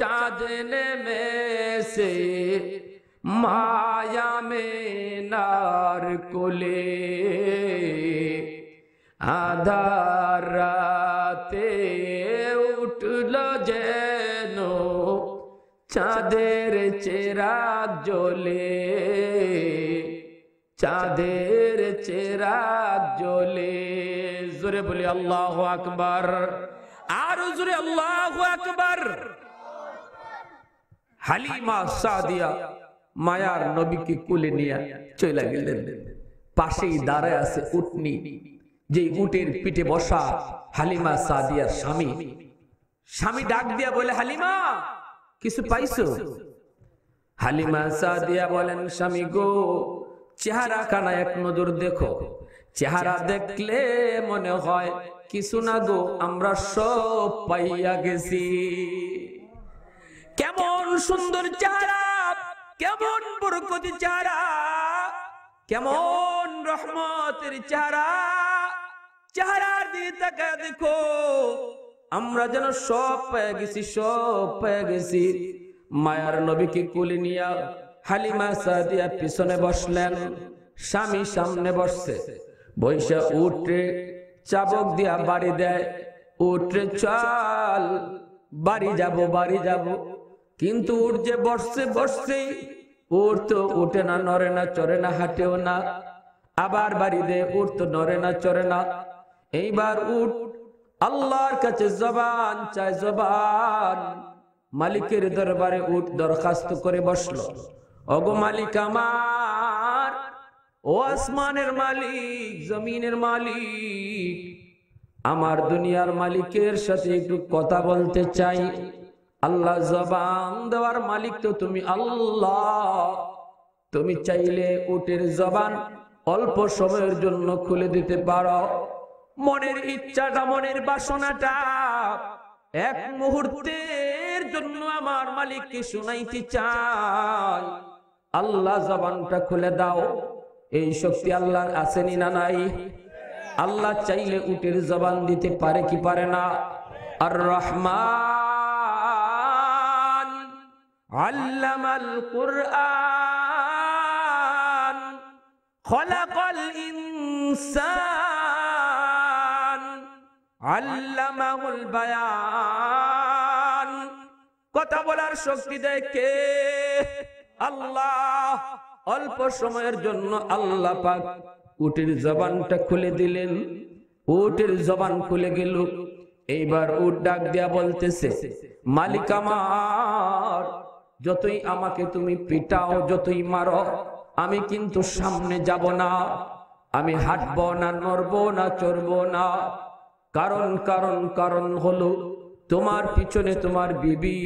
চাঁদ নেমেছে মায়া মেনার কোলে, আধার রাতে উঠল যেন চাঁদের চিরাগ জ্বলে, চাঁদের চিরাগ জ্বলে। জোরে বলি আল্লাহু আকবার, আর জোরে আল্লাহু আকবার। হালিমা সাদিয়া মায়ার নবীকে কোলে নিয়ে চলে গেলেন। পাশেই দাঁড়ায় আছে উটনি, যে উটের পিঠে বসা হালিমা সাদিয়ার স্বামী। স্বামী ডাক দিয়া বলে, হালিমা কিছু পাইছো? হালিমা সাদিয়া বলেন, স্বামী গো, চেহারা খানা এক নজর দেখো, চেহারা দেখলে মনে হয় কিছু না গো, আমরা সব পাইয়া গেছি। কেমন সুন্দর চেহারা, কেমন বরকতি চেহারা, কেমন রহমতের চেহারা, চেহারার দিকে তাকায় দেখো, আমরা যেন সব পেয়ে গেছি, সব পেয়ে গেছি। মায়ার নবীকে কোলে নিয়া হালিমা সাদিয়া পিছনে বসলেন, স্বামী সামনে বসছে। বৈশা উঠে চাবক দিয়া বাড়ি দেয়, উঠে চল বাড়ি যাব, বাড়ি যাব। কিন্তু উঠ যে বসছে, বসছেই উট তো উঠে না, নড়ে না, চড়ে না, হাঁটেও না। আবার বাড়ি দে, উট তো নড়ে না, চড়ে না। এইবার উট আল্লাহর কাছে জবান চায়, জবান। মালিকের দরবারে উট দরখাস্ত করে বসলো, ওগো মালিক আমার, ও আসমানের মালিক, জমিনের মালিক, আমার দুনিয়ার মালিকের সাথে একটু কথা বলতে চাই। আল্লাহ জবান দেওয়ার মালিক তো তুমি আল্লাহ, তুমি চাইলে উটের জবান অল্প সময়ের জন্য খুলে দিতে পারো। মনের ইচ্ছাটা, মনের বাসনাটা এক মুহূর্তের জন্য আমার মালিককে শুনাইতে চাই। আল্লাহ জবানটা খুলে দাও। এই শক্তি আল্লাহর আসেনি না নাই? আল্লাহ চাইলে উটের জবান দিতে পারে কি পারে না? আর রহমান আল্লামাল কুরআন খলাকাল ইনসান আল্লামাহুল বায়ান। কথা বলার শক্তি দেয় কে? আল্লাহ। অল্প সময়ের জন্য আল্লাহ পাক উটের জবানটা খুলে দিলেন। উটের জবান খুলে গেল। এইবার উট ডাক দিয়া বলতেছে, মালিক আমার, যতই আমাকে তুমি পিটাও, যতই মারো, আমি কিন্তু সামনে যাব না, আমি হাঁটবো না, নড়বো না, চড়বো না। কারণ কারণ কারণ হলো তোমার পিছনে তোমার বিবি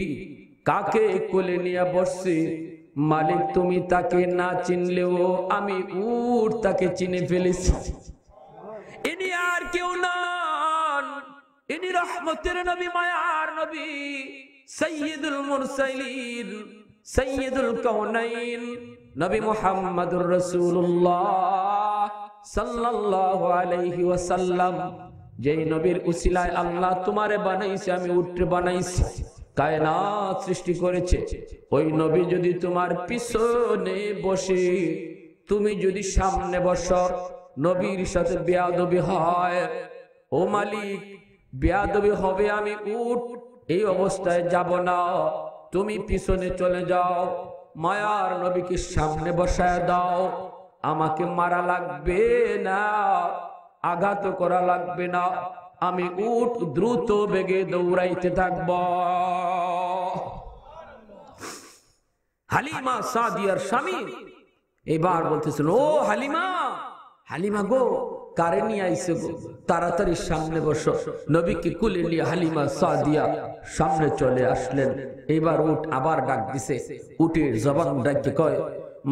কাকে কোলে নিয়ে বসছে। মালিক তুমি তাকে না চিনলেও আমি উট তাকে চিনে ফেলেছি। ইনি আর কেউ নন, ইনি রহমতের নবী, মায়ার নবী, সাইয়্যিদুল মুরসালিন, সাইয়্যিদুল কাউনাইন, নবী মুহাম্মদুর রাসূলুল্লাহ সাল্লাল্লাহু আলাইহি ওয়াসাল্লাম। যেই নবীর উসিলায় আল্লাহ তোমারে বানাইছে, আমি উট বানাইছি, কায়নাত সৃষ্টি করেছে। ওই নবী যদি তোমার পিছনে বসে, তুমি যদি সামনে বসো, নবীর সাথে বেয়াদবি হয়, ও মালিক বেয়াদবি হবে, আমি উট এই অবস্থায় যাব না, তুমি পিছনে চলে যাও, মায়ার নবীকে সামনে বসায় দাও। আমাকে মারা লাগবে না, আঘাত করা লাগবে না, আমি উট দ্রুত বেগে দৌড়াইতে থাকব। হালিমা সাদিয়ার স্বামী এবার বলতেছেন, ও হালিমা, হালিমা গো, কারে নিয়ে আইছে গো, তাড়াতাড়ি সামনে বসো। নবীকে কুলে নিয়ে হালিমা সাদিয়া সামনে চলে আসলেন। এবার উট আবার ডাক দিছে। উটের জবান ডাকতে কয়,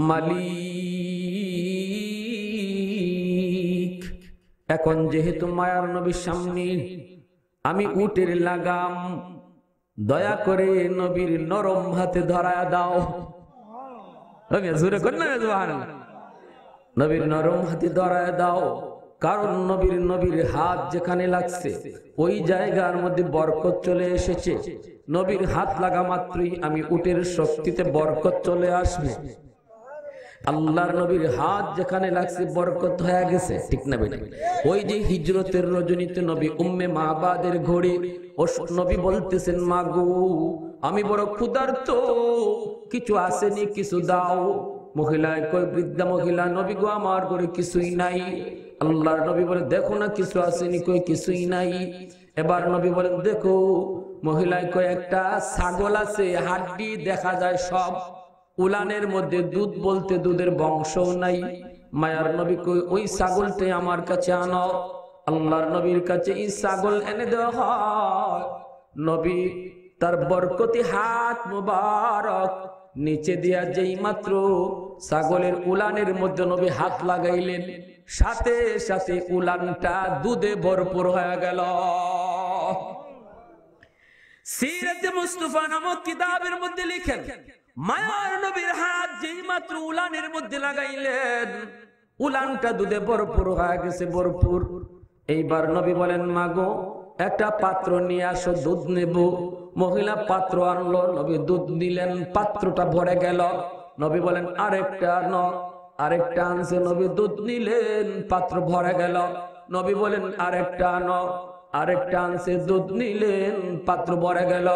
মালিক, এখন যেহেতু মায়ার নবীর সামনে, আমি উটের লাগাম, দয়া করে নবীর নরম হাতে ধরায়া দাও। নবীর নরম হাতে ধরায় দাও, কারণ নবীর হাত যেখানে লাগছে ওই জায়গার মধ্যে বরকত চলে এসেছে। নবীর হাত লাগা মাত্রই আমি উটের শক্তিতে বরকত চলে আসবে। আল্লাহর নবীর হাত যেখানে লাগছে বরকত হয়ে গেছে, ঠিক না বেটা? ওই যে হিজরতের রজনীতে নবী উম্মে মাবাদের ঘড়ি, ও নবী বলতেছেন, মা গো, আমি বড় ক্ষুধার্ত, কিছু আসেনি, কিছু দাও। মহিলায় কই, বৃদ্ধা মহিলা, নবী গো আমার ঘরে কিছুই নাই। আল্লাহর নবী বলে, দেখো না কিছু আসেনি, কই কিছুই নাই। এবার নবী বলেন, দেখো। মহিলায় কই, একটা ছাগল আছে, হাড্ডি দেখা যায় সব, উলানের মধ্যে দুধ বলতে দুধের বংশও নাই। মায়ার নবী কই, ওই ছাগলটাই আমার কাছে আনো। আল্লাহর নবীর কাছে এই ছাগল এনে দেওয়া হয়। নবী তার বরকতি হাত মুবারক নিচে দিয়া যেই মাত্র ছাগলের উলানের মধ্যে নবী হাত লাগাইলেন, সাথে সাথে উলানটা দুধে ভরপুর হয়ে গেল। সিরাতে মুস্তাফা নামক কিতাবের মধ্যে লিখেন, মায়ার নবীর হাত যেই মাত্র উলানের মধ্যে লাগাইলেন, উলানটা দুধে ভরপুর হয়ে গেছে, ভরপুর। এইবার নবী বলেন, মাগো, একটা পাত্র নিয়ে আসো, দুধ নেব। মহিলা পাত্র আনলো, নবী দুধ দিলেন, পাত্রটা ভরে গেল। নবী বলেন, আরেকটা আনো। আরেকটা আনছে, নবী দুধ নিলেন, পাত্র ভরে গেল। নবী বলেন, আরেকটা আনো। আরেকটা আনছে, দুধ নিলেন, পাত্র ভরে গেল।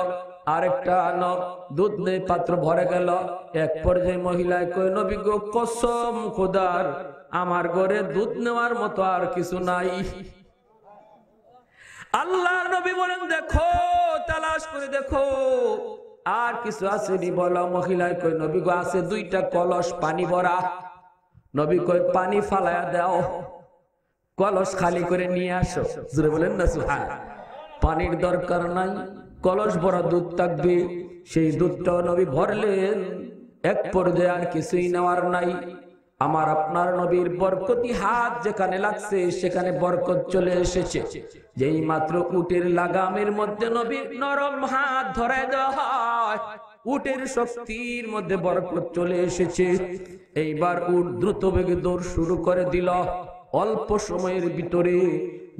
আরেকটা আনো, দুধ নেই, পাত্র ভরে গেল। এক পর্যায়ে মহিলায় কই, নবী গো কসম খোদার, আমার ঘরে দুধ নেওয়ার মতো আর কিছু নাই। আল্লাহর নবী বলেন দেখো, তালাশ করে দেখো আর কিছু আসেনি বলো। মহিলায় কই, নবী গো আছে দুইটা কলস পানি ভরা। নবী কই পানি ফালায়া দাও, কলস খালি করে নিয়ে আসো। জোরে বলেন না সুবহানাল্লাহ। পানির দরকার নাই, কলস ভরা দুধ থাকবে। সেই দুধটাও নবী ভরলেন। এক পর্যায়ে আর কিছুই নেওয়ার নাই। আমার আপনার নবীর বরকতি হাত যেখানে লাগছে সেখানে বরকত চলে এসেছে। যেই মাত্র উটের লাগামের মধ্যে নবীর নরম হাত ধরে দেওয়া হয়, উটের শক্তির মধ্যে বরকত চলে এসেছে। এইবার উট দ্রুত বেগে দৌড় শুরু করে দিল। অল্প সময়ের ভিতরে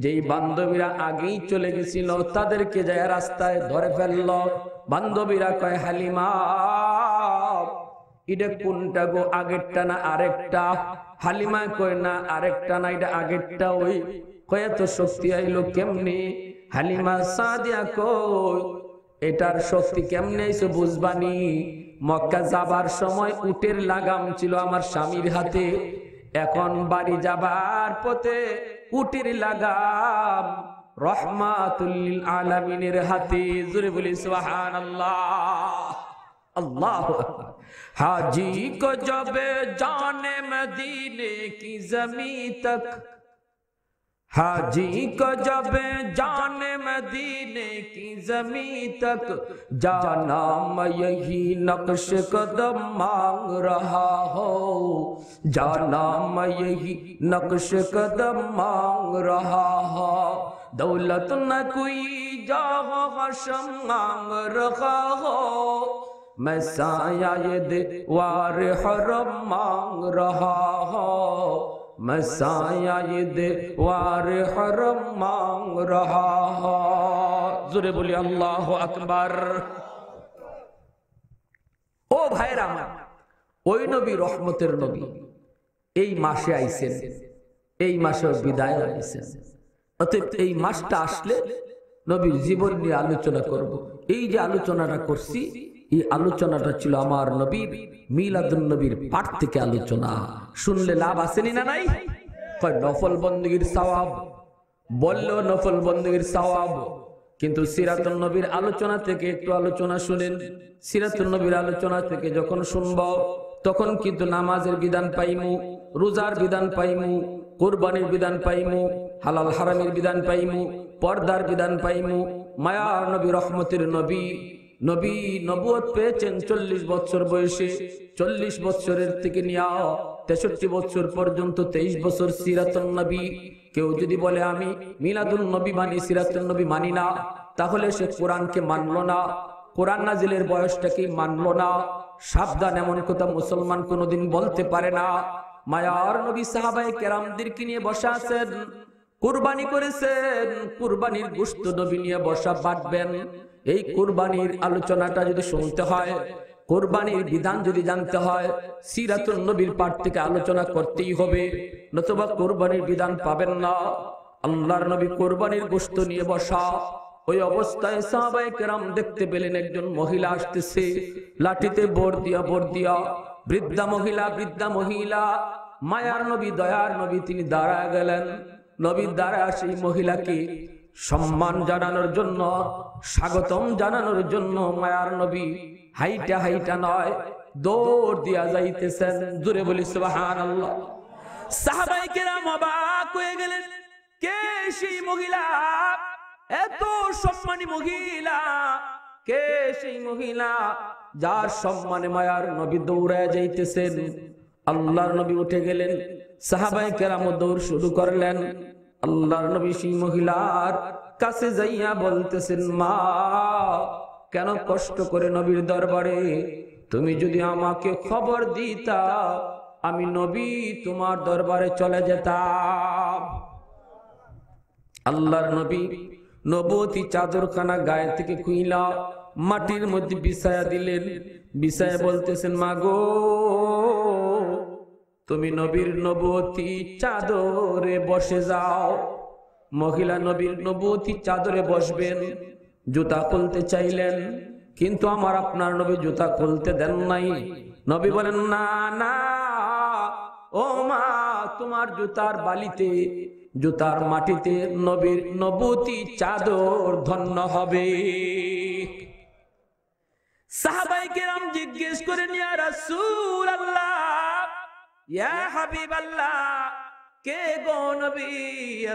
যেই বান্ধবীরা আগেই চলে গেছিল তাদেরকে যায় রাস্তায় ধরে ফেলল। বান্ধবীরা কয়, হালিমা এটা কোনটা গো, আগেরটা না আরেকটা? হালিমা কয় না আরেকটা না, এটা আগেরটা। ওই কয় এত শক্তি আইলো কেমনে? হালিমা সাদিয়া কয় এটার শক্তি কেমনে এসে বুঝবানি। মক্কা যাবার সময় উটের লাগাম ছিল আমার স্বামীর হাতে, এখন বাড়ি যাবার পথে উটের লাগাম রহমাতুল লিল আলামিনের হাতে। জোরে বলি সুবহানাল্লাহ। अल्लाह हाजी को जब जाने मदीने की जमी तक, हाजी को जब जाने मदीने की जमी तक, जाना मैं यही नक्श कदम मांग रहा हो, जाना मैं यही नक्श कदम मांग रहा हो। दौलत न कोई जाह हशम मांग रहा हो, मैं साया ये दीवार हरम मांग रहा हो, मैं साया ये दीवार हरम मांग रहा हो। जोरे बोली अल्लाह আকবার। ও ভাইরা আমার, ওই নবী রহমতের নবী এই মাসে আইছেন, এই মাসে বিদায় আইছেন। অতএব এই মাসটা আসলে নবীর জীবন নিয়ে আলোচনা করব। এই যে আলোচনাটা করছি, এই আলোচনাটা ছিল আমার নবীর মিলাদুন নবীর পাঠ থেকে আলোচনা। শুনলে লাভ আসেনি না নাই? কয় নফল বন্দেগীর সওয়াব, বললেও নফল বন্দেগীর সওয়াব, কিন্তু সিরাতুন নবীর আলোচনা থেকে একটু আলোচনা শুনেন। সিরাতুন নবীর আলোচনা থেকে যখন শুনব তখন কিন্তু নামাজের বিধান পাইমু, রোজার বিধান পাইমু, কুরবানির বিধান পাইমু, হালাল হারামের বিধান পাইমু, পর্দার বিধান পাইমু। মায়ার নবী রহমতের নবী, নবী নবুয়ত পেয়েছেন 40 বছর বয়সে। 40 বছরের থেকে নিয়ে 63 বছর পর্যন্ত 23 বছর সিরাতুন নবী। কেউ যদি বলে আমি মিলাদুন নবী মানি, সিরাতুন নবী মানি না, তাহলে সে কোরআনকে মানলো না, কোরআন নাজিলের বয়সটাকে মানলো না। সাবধান, এমন কথা মুসলমান কোনোদিন বলতে পারে না। মায়ার নবী সাহাবায়ে কেরামদেরকে নিয়ে বসা আছেন, কুরবানি করেছেন, কুরবানির গোশত নবী নিয়ে বসা বাঁধবেন। এই কুরবানির আলোচনাটা যদি শুনতে হয়, কুরবানির বিধান যদি জানতে হয়, সিরাতুন নবীর পাঠ থেকে আলোচনা করতেই হবে, নতুবা কুরবানির বিধান পাবেন না। আল্লাহর নবী কুরবানির গোশত নিয়ে বসা। ওই অবস্থায় সাহাবায়ে কেরাম দেখতে পেলেন একজন মহিলা আসতেছে, লাঠিতে বর দিয়া বৃদ্ধা মহিলা। মায়ার নবী, দয়ার নবী তিনি দাঁড়ায় গেলেন। নবী দাঁড়ায় সেই মহিলাকে সম্মান জানানোর জন্য, স্বাগতম জানানোর জন্য মায়ার নবী হাইটা নয়, দৌড় দিয়া যাইতেছেন। জোরে বলি সুবহানাল্লাহ। সাহাবায়ে কেরাম অবাক হয়ে গেলেন, কে সেই মহিলা, এত সম্মানী মহিলা, কে সেই মহিলা যার সম্মানে মায়ার নবী দৌড়ায় যাইতেছেন। আল্লাহর নবী উঠে গেলেন, সাহাবায়ে কেরাম দৌড় শুরু করলেন। আল্লাহর নবী সেই মহিলার কাছে যাইয়া বলতেছেন, মা কেন কষ্ট করে নবীর দরবারে? তুমি যদি আমাকে খবর দিতা, আমি নবী তোমার দরবারে চলে যেতাম। আল্লাহর নবী নবুয়তি চাদরখানা গায়ে থেকে খুইলা মাটির মধ্যে বিছায়া দিলেন। বিছায়া বলতেছেন, মা গো তুমি নবীর নবুয়তি চাদরে বসে যাও। মহিলা নবীর নবুয়তি চাদরে বসবেন, জুতা খুলতে চাইলেন, কিন্তু আমার আপনার নবী জুতা খুলতে দেন নাই। নবী বলেন, না না ও মা, তোমার জুতার বালিতে, জুতার মাটিতে নবীর নবুতি চাদর ধন্য হবে। সাহাবায়ে কেরাম জিজ্ঞেস করেন, ইয়া রাসূলুল্লাহ, ইয়া হাবিবাল্লাহ, কে গো নবী,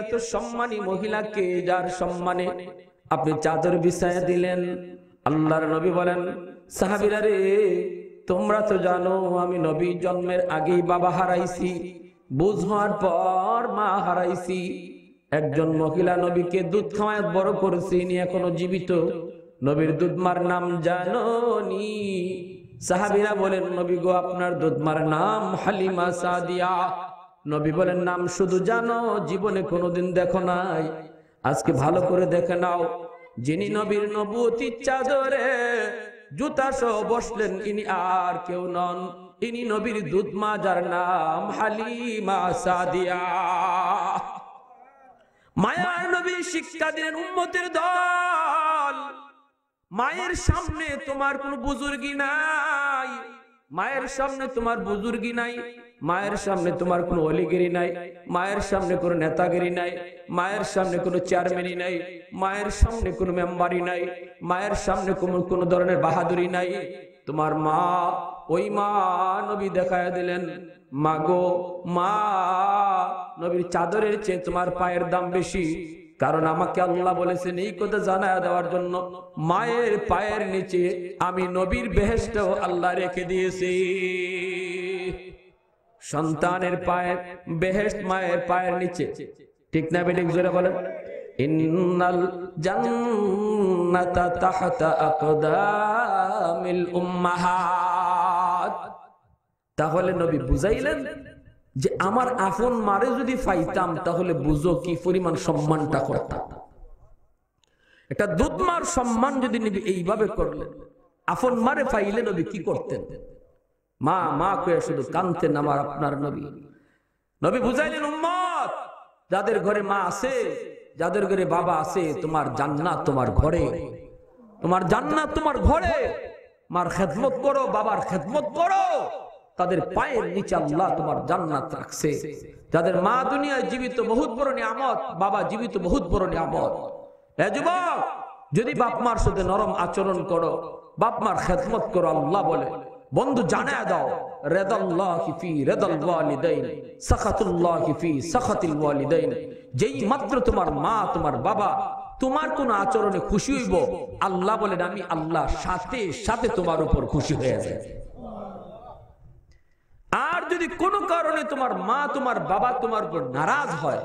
এত সম্মানী মহিলা কে, যার সম্মানে আপনি চাদর বিছায়া দিলেন? আল্লাহর নবী বলেন, সাহাবীরা রে, তোমরা তো জানো আমি নবী জন্মের আগেই বাবা হারাইছি, বুঝ হওয়ার পর মা হারাইছি। একজন মহিলা নবীকে দুধ খাওয়ায় বড় করেছে, ইনি এখনো জীবিত। নবীর দুধমার নাম জানোনি? সাহাবীরা বলেন, নবী গো, আপনার দুধমার নাম হালিমা সাদিয়া। নবী বলেন, নাম শুধু জানো, জীবনে কোনোদিন দেখো নাই, আজকে ভালো করে দেখে নাও। যিনি নবীর নবুতির চাদরে জুতা সহ বসলেন, ইনি আর কেউ নন, ইনি নবীর দুধমা, যার নাম হালিমা সাদিয়া। মায়ার নবী শিক্ষা দিলেন উম্মতের দল, মায়ের সামনে তোমার কোনো বুজুর্গি নাই, মায়ের সামনে তোমার বুজুর্গি নাই, মায়ের সামনে তোমার কোনো অলিগিরি নাই, মায়ের সামনে কোনো নেতাগিরি নাই, মায়ের সামনে কোনো চেয়ারম্যানই নাই, মায়ের সামনে কোনো মেম্বারই নাই, মায়ের সামনে কোনো ধরনের বাহাদুরি নাই। তোমার মা, ওই মা নবী দেখায় দিলেন, মা গো মা, নবীর চাদরের চেয়ে তোমার পায়ের দাম বেশি। কারণ আমাকে আল্লাহ বলেছেন এই কথা জানায় দেওয়ার জন্য, মায়ের পায়ের নিচে আমি নবীর বেহেশতও আল্লাহ রেখে দিয়েছি। সন্তানের পায়ের বেহেশত মায়ের পায়ের নিচে, ঠিক না বেঠিক? জোরে বলেন, ইন্নাল জান্নাতা তাহতা আকদামিল উম্মাহাত। তাহলে নবী বুঝাইলেন যে আমার আপন মারে যদি পাইতাম তাহলে বুঝো কি পরিমাণ সম্মানটা করতাম। একটা দুধমার সম্মান যদি নবী এইভাবে করলেন, আপন মারে পাইলে নবী কি করতেন? মা মা কয়ে শুধু কাঁদতেন আমার আপনার নবী। নবী বুঝাইলেন, উম্মত, যাদের ঘরে মা আছে, যাদের ঘরে বাবা আছে, তোমার জান্নাত তোমার ঘরে, তোমার জান্নাত তোমার ঘরে। মার খেদমত করো, বাবার খেদমত করো, তাদের পায়ের নিচে আল্লাহ তোমার জান্নাত রাখছে। যাদের মা দুনিয়ায় জীবিত, বহুত বড় নিয়ামত, বাবা জীবিত, বহুত বড় নিয়ামত। এ যুবক, যদি বাপ মার সাথে নরম আচরণ করো, বাপ মার খেদমত করো, আল্লাহ বলে, বন্ধু জানায় দাও, রিদাল্লাহি ফি রিদাল ওয়ালিদাইন, সাখাতুল্লাহি ফি সাখাতিল ওয়ালিদাইন। যেই মাত্র তোমার মা, তোমার বাবা তোমার কোন আচরণে খুশি হইব, আল্লাহ বলেন আমি আল্লাহ সাথে সাথে তোমার উপর খুশি হয়ে যায়। আর যদি কোনো কারণে তোমার মা, তোমার বাবা তোমার উপর নারাজ হয়,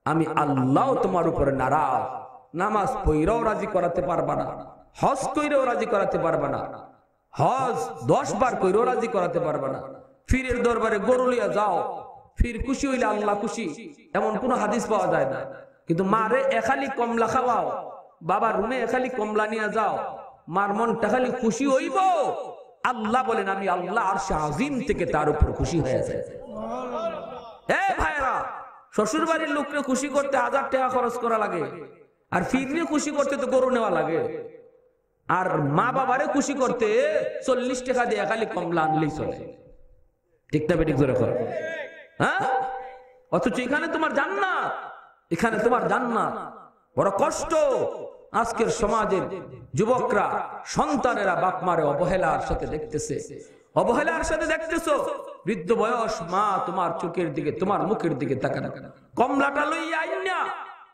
আমি আল্লাহ তোমার উপরে নারাজ। নামাজ পড়াও রাজি করাতে পারবা না, হজ কইরাও রাজি করাতে পারবা না, হজ 10 বার কইরাও রাজি করাতে পারবা না। ফিরের দরবারে গরু লিয়া যাও, ফির খুশি হইলে আল্লাহ খুশি, এমন কোন হাদিস পাওয়া যায় না। কিন্তু মারে এখালি কমলা খাওয়াও, বাবার রুমে এখালি কমলা নিয়ে যাও, মার মনটা খালি খুশি হইব, আল্লাহ বলেন আমি আল্লাহ আরশে আজিম থেকে তার উপর খুশি হয়ে যায়। এ ভাইরা, শ্বশুর বাড়ির লোককে খুশি করতে 1000 টাকা খরচ করা লাগে, আর ফিরনে খুশি করতে তো গরু নেওয়া লাগে। আর মা বাবারে খুশি করতে 40 টাকা দিয়ে খালি কমলা আনলেই চলে, ঠিক না বেঠিক? জোরে করো। হ্যাঁ, অথচ এখানে তোমার জান্নাত, এখানে তোমার জান্নাত। বড় কষ্ট আজকের সমাজের যুবকরা, সন্তানেরা বাপ মারে অবহেলার সাথে দেখতেছে, অবহেলার সাথে দেখতেছো। বৃদ্ধ বয়স মা তোমার চোখের দিকে, তোমার মুখের দিকে তাকানো, কমলাটা লইয়া আইনা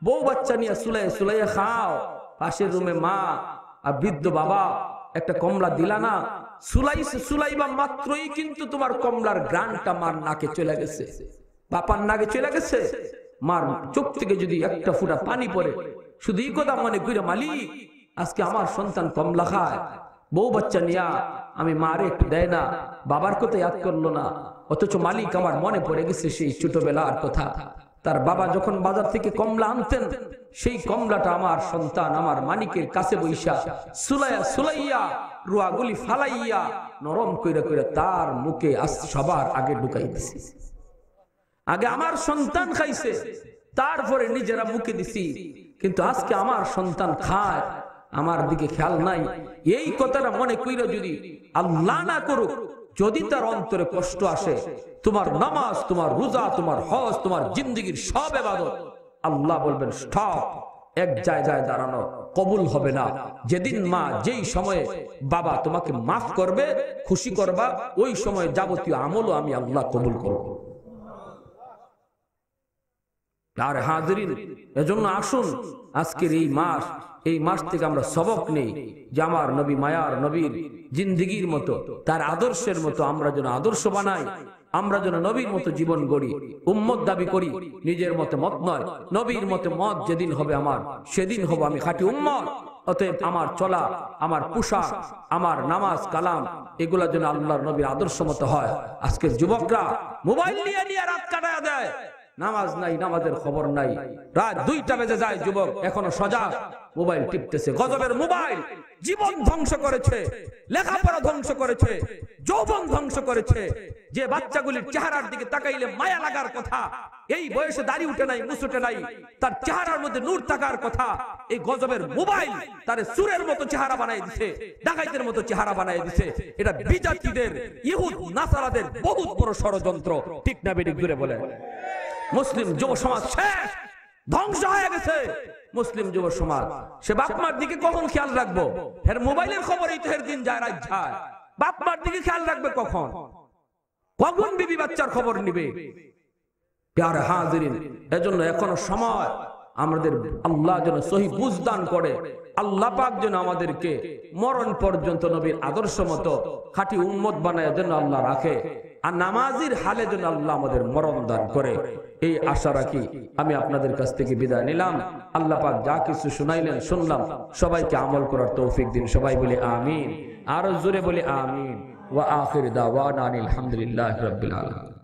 বউ বাচ্চা নিয়ে সুলাইয়া সুলাইয়া খাও, পাশের রুমে মা আর বৃদ্ধ বাবা একটা কমলা দিলা না, সুলাইবা মাত্রই কিন্তু তোমার কমলার গ্রানটা মার নাকে চলে গেছে, বাপার নাকে চলে গেছে। মার চোখ থেকে যদি একটা ফুটা পানি পড়ে, শুধু এই কথা মনে কইরা, মালিক আজকে আমার সন্তান কমলা খায়, বউ বাচ্চা নিয়া আমি মারে একটু দেয় না, বাবার কথা ইয়াদ করলো না। অথচ মালিক আমার মনে পড়ে গেছে সেই ছোটবেলার কথা। তার বাবা যখন বাজার থেকে কমলা আনতেন, সেই কমলাটা আমার সন্তান আমার মানিকের কাছে বইসা সুলাইয়া সুলাইয়া রুয়াগুলি ফালাইয়া নরম কইরা কইরা তার মুখে সবার আগে ঢুকাই দিছি। আগে আমার সন্তান খাইছে, তারপরে নিজেরা মুখে দিছি। কিন্তু আজকে আমার সন্তান খায়, আমার দিকে খেয়াল নাই, এই কথাটা মনে কইরা যদি আল্লাহ না করুক, যদি তার অন্তরে কষ্ট আসে, তোমার নামাজ, তোমার রোজা, তোমার হজ, তোমার জিন্দেগীর সব ইবাদত আল্লাহ বলবেন স্টপ, এক জায়গায় দাঁড়ানো, কবুল হবে না। যেদিন মা যেই সময়ে বাবা তোমাকে মাফ করবে, খুশি করবা, ওই সময় যাবতীয় আমলও আমি আল্লাহ কবুল করব। আর হাজিরিন, এজন্য আসুন আজকের এই মাস থেকে আমরা সবক নেই যে আমার নবী মায়ার নবীর জিন্দেগীর মতো, তার আদর্শের মতো আমরা যেন আদর্শ বানাই, আমরা যেন নবীর মতো জীবন গড়ি। উম্মত দাবি করি, নিজের মতে মত নয়, নবীর মতে মত যেদিন হবে আমার, সেদিন হব আমি খাঁটি উম্মত। অতএব আমার চলা, আমার পোশাক, আমার নামাজ কালাম, এগুলা যেন আল্লাহর নবীর আদর্শ মতো হয়। আজকের যুবকরা মোবাইল নিয়ে রাত কাটায় দেয়, নামাজ নাই, নামাজের খবর নাই, রাত 2টা বেজে যায়, যুবক এখনো সজাগ, মোবাইল টিপতেছে। গজবের মোবাইল জীবন ধ্বংস করেছে, লেখাপড়া ধ্বংস করেছে, যৌবন ধ্বংস করেছে। যে বাচ্চাগুলির চেহারার দিকে তাকাইলে মায়া লাগার কথা, এই বয়সে দাড়ি উঠে নাই, মুছ উঠে নাই, তার চেহারার মধ্যে নূর থাকার কথা, এই গজবের মোবাইল তার সুরের মতো চেহারা বানাই দিছে, ডাকাইতের মতো চেহারা বানাই দিছে। এটা বিজাতিদের, ইহুদ নাসারাদের বহুত বড় ষড়যন্ত্র। ঠিক না বেঠিক জুড়ে বলে? মুসলিম যুব সমাজ শেষ, ধ্বংস হয়ে গেছে। মুসলিম যুব সমাজ সে বাপমার দিকে কখন খেয়াল রাখবো? এর মোবাইলের খবরই তো এর দিন যায়, রাত যায়। বাপমার দিকে খেয়াল রাখবে কখন? কখন বিবি বাচ্চার খবর নিবে? প্যারে হাজিরিন, এজন্য এখনো সময়, আমাদের আল্লাহ যেন সহি বুঝদান করে, আল্লাহ পাক যেন আমাদেরকে মরণ পর্যন্ত নবীর আদর্শ মতো খাঁটি উম্মত বানায় যেন আল্লাহ রাখে, আর নামাজির হালে যেন আল্লাহ আমাদের মরণ দান করে, এই আশা রাখি আমি আপনাদের কাছ থেকে বিদায় নিলাম। আল্লাহ পাক যা কিছু শুনাইলেন শুনলাম, সবাইকে আমল করার তৌফিক দিন। সবাই বলে আমিন, আরো জোরে বলে আমিন। ওয়া আখির দাওয়ানা আলহামদুলিল্লাহি রাব্বিল আলামিন।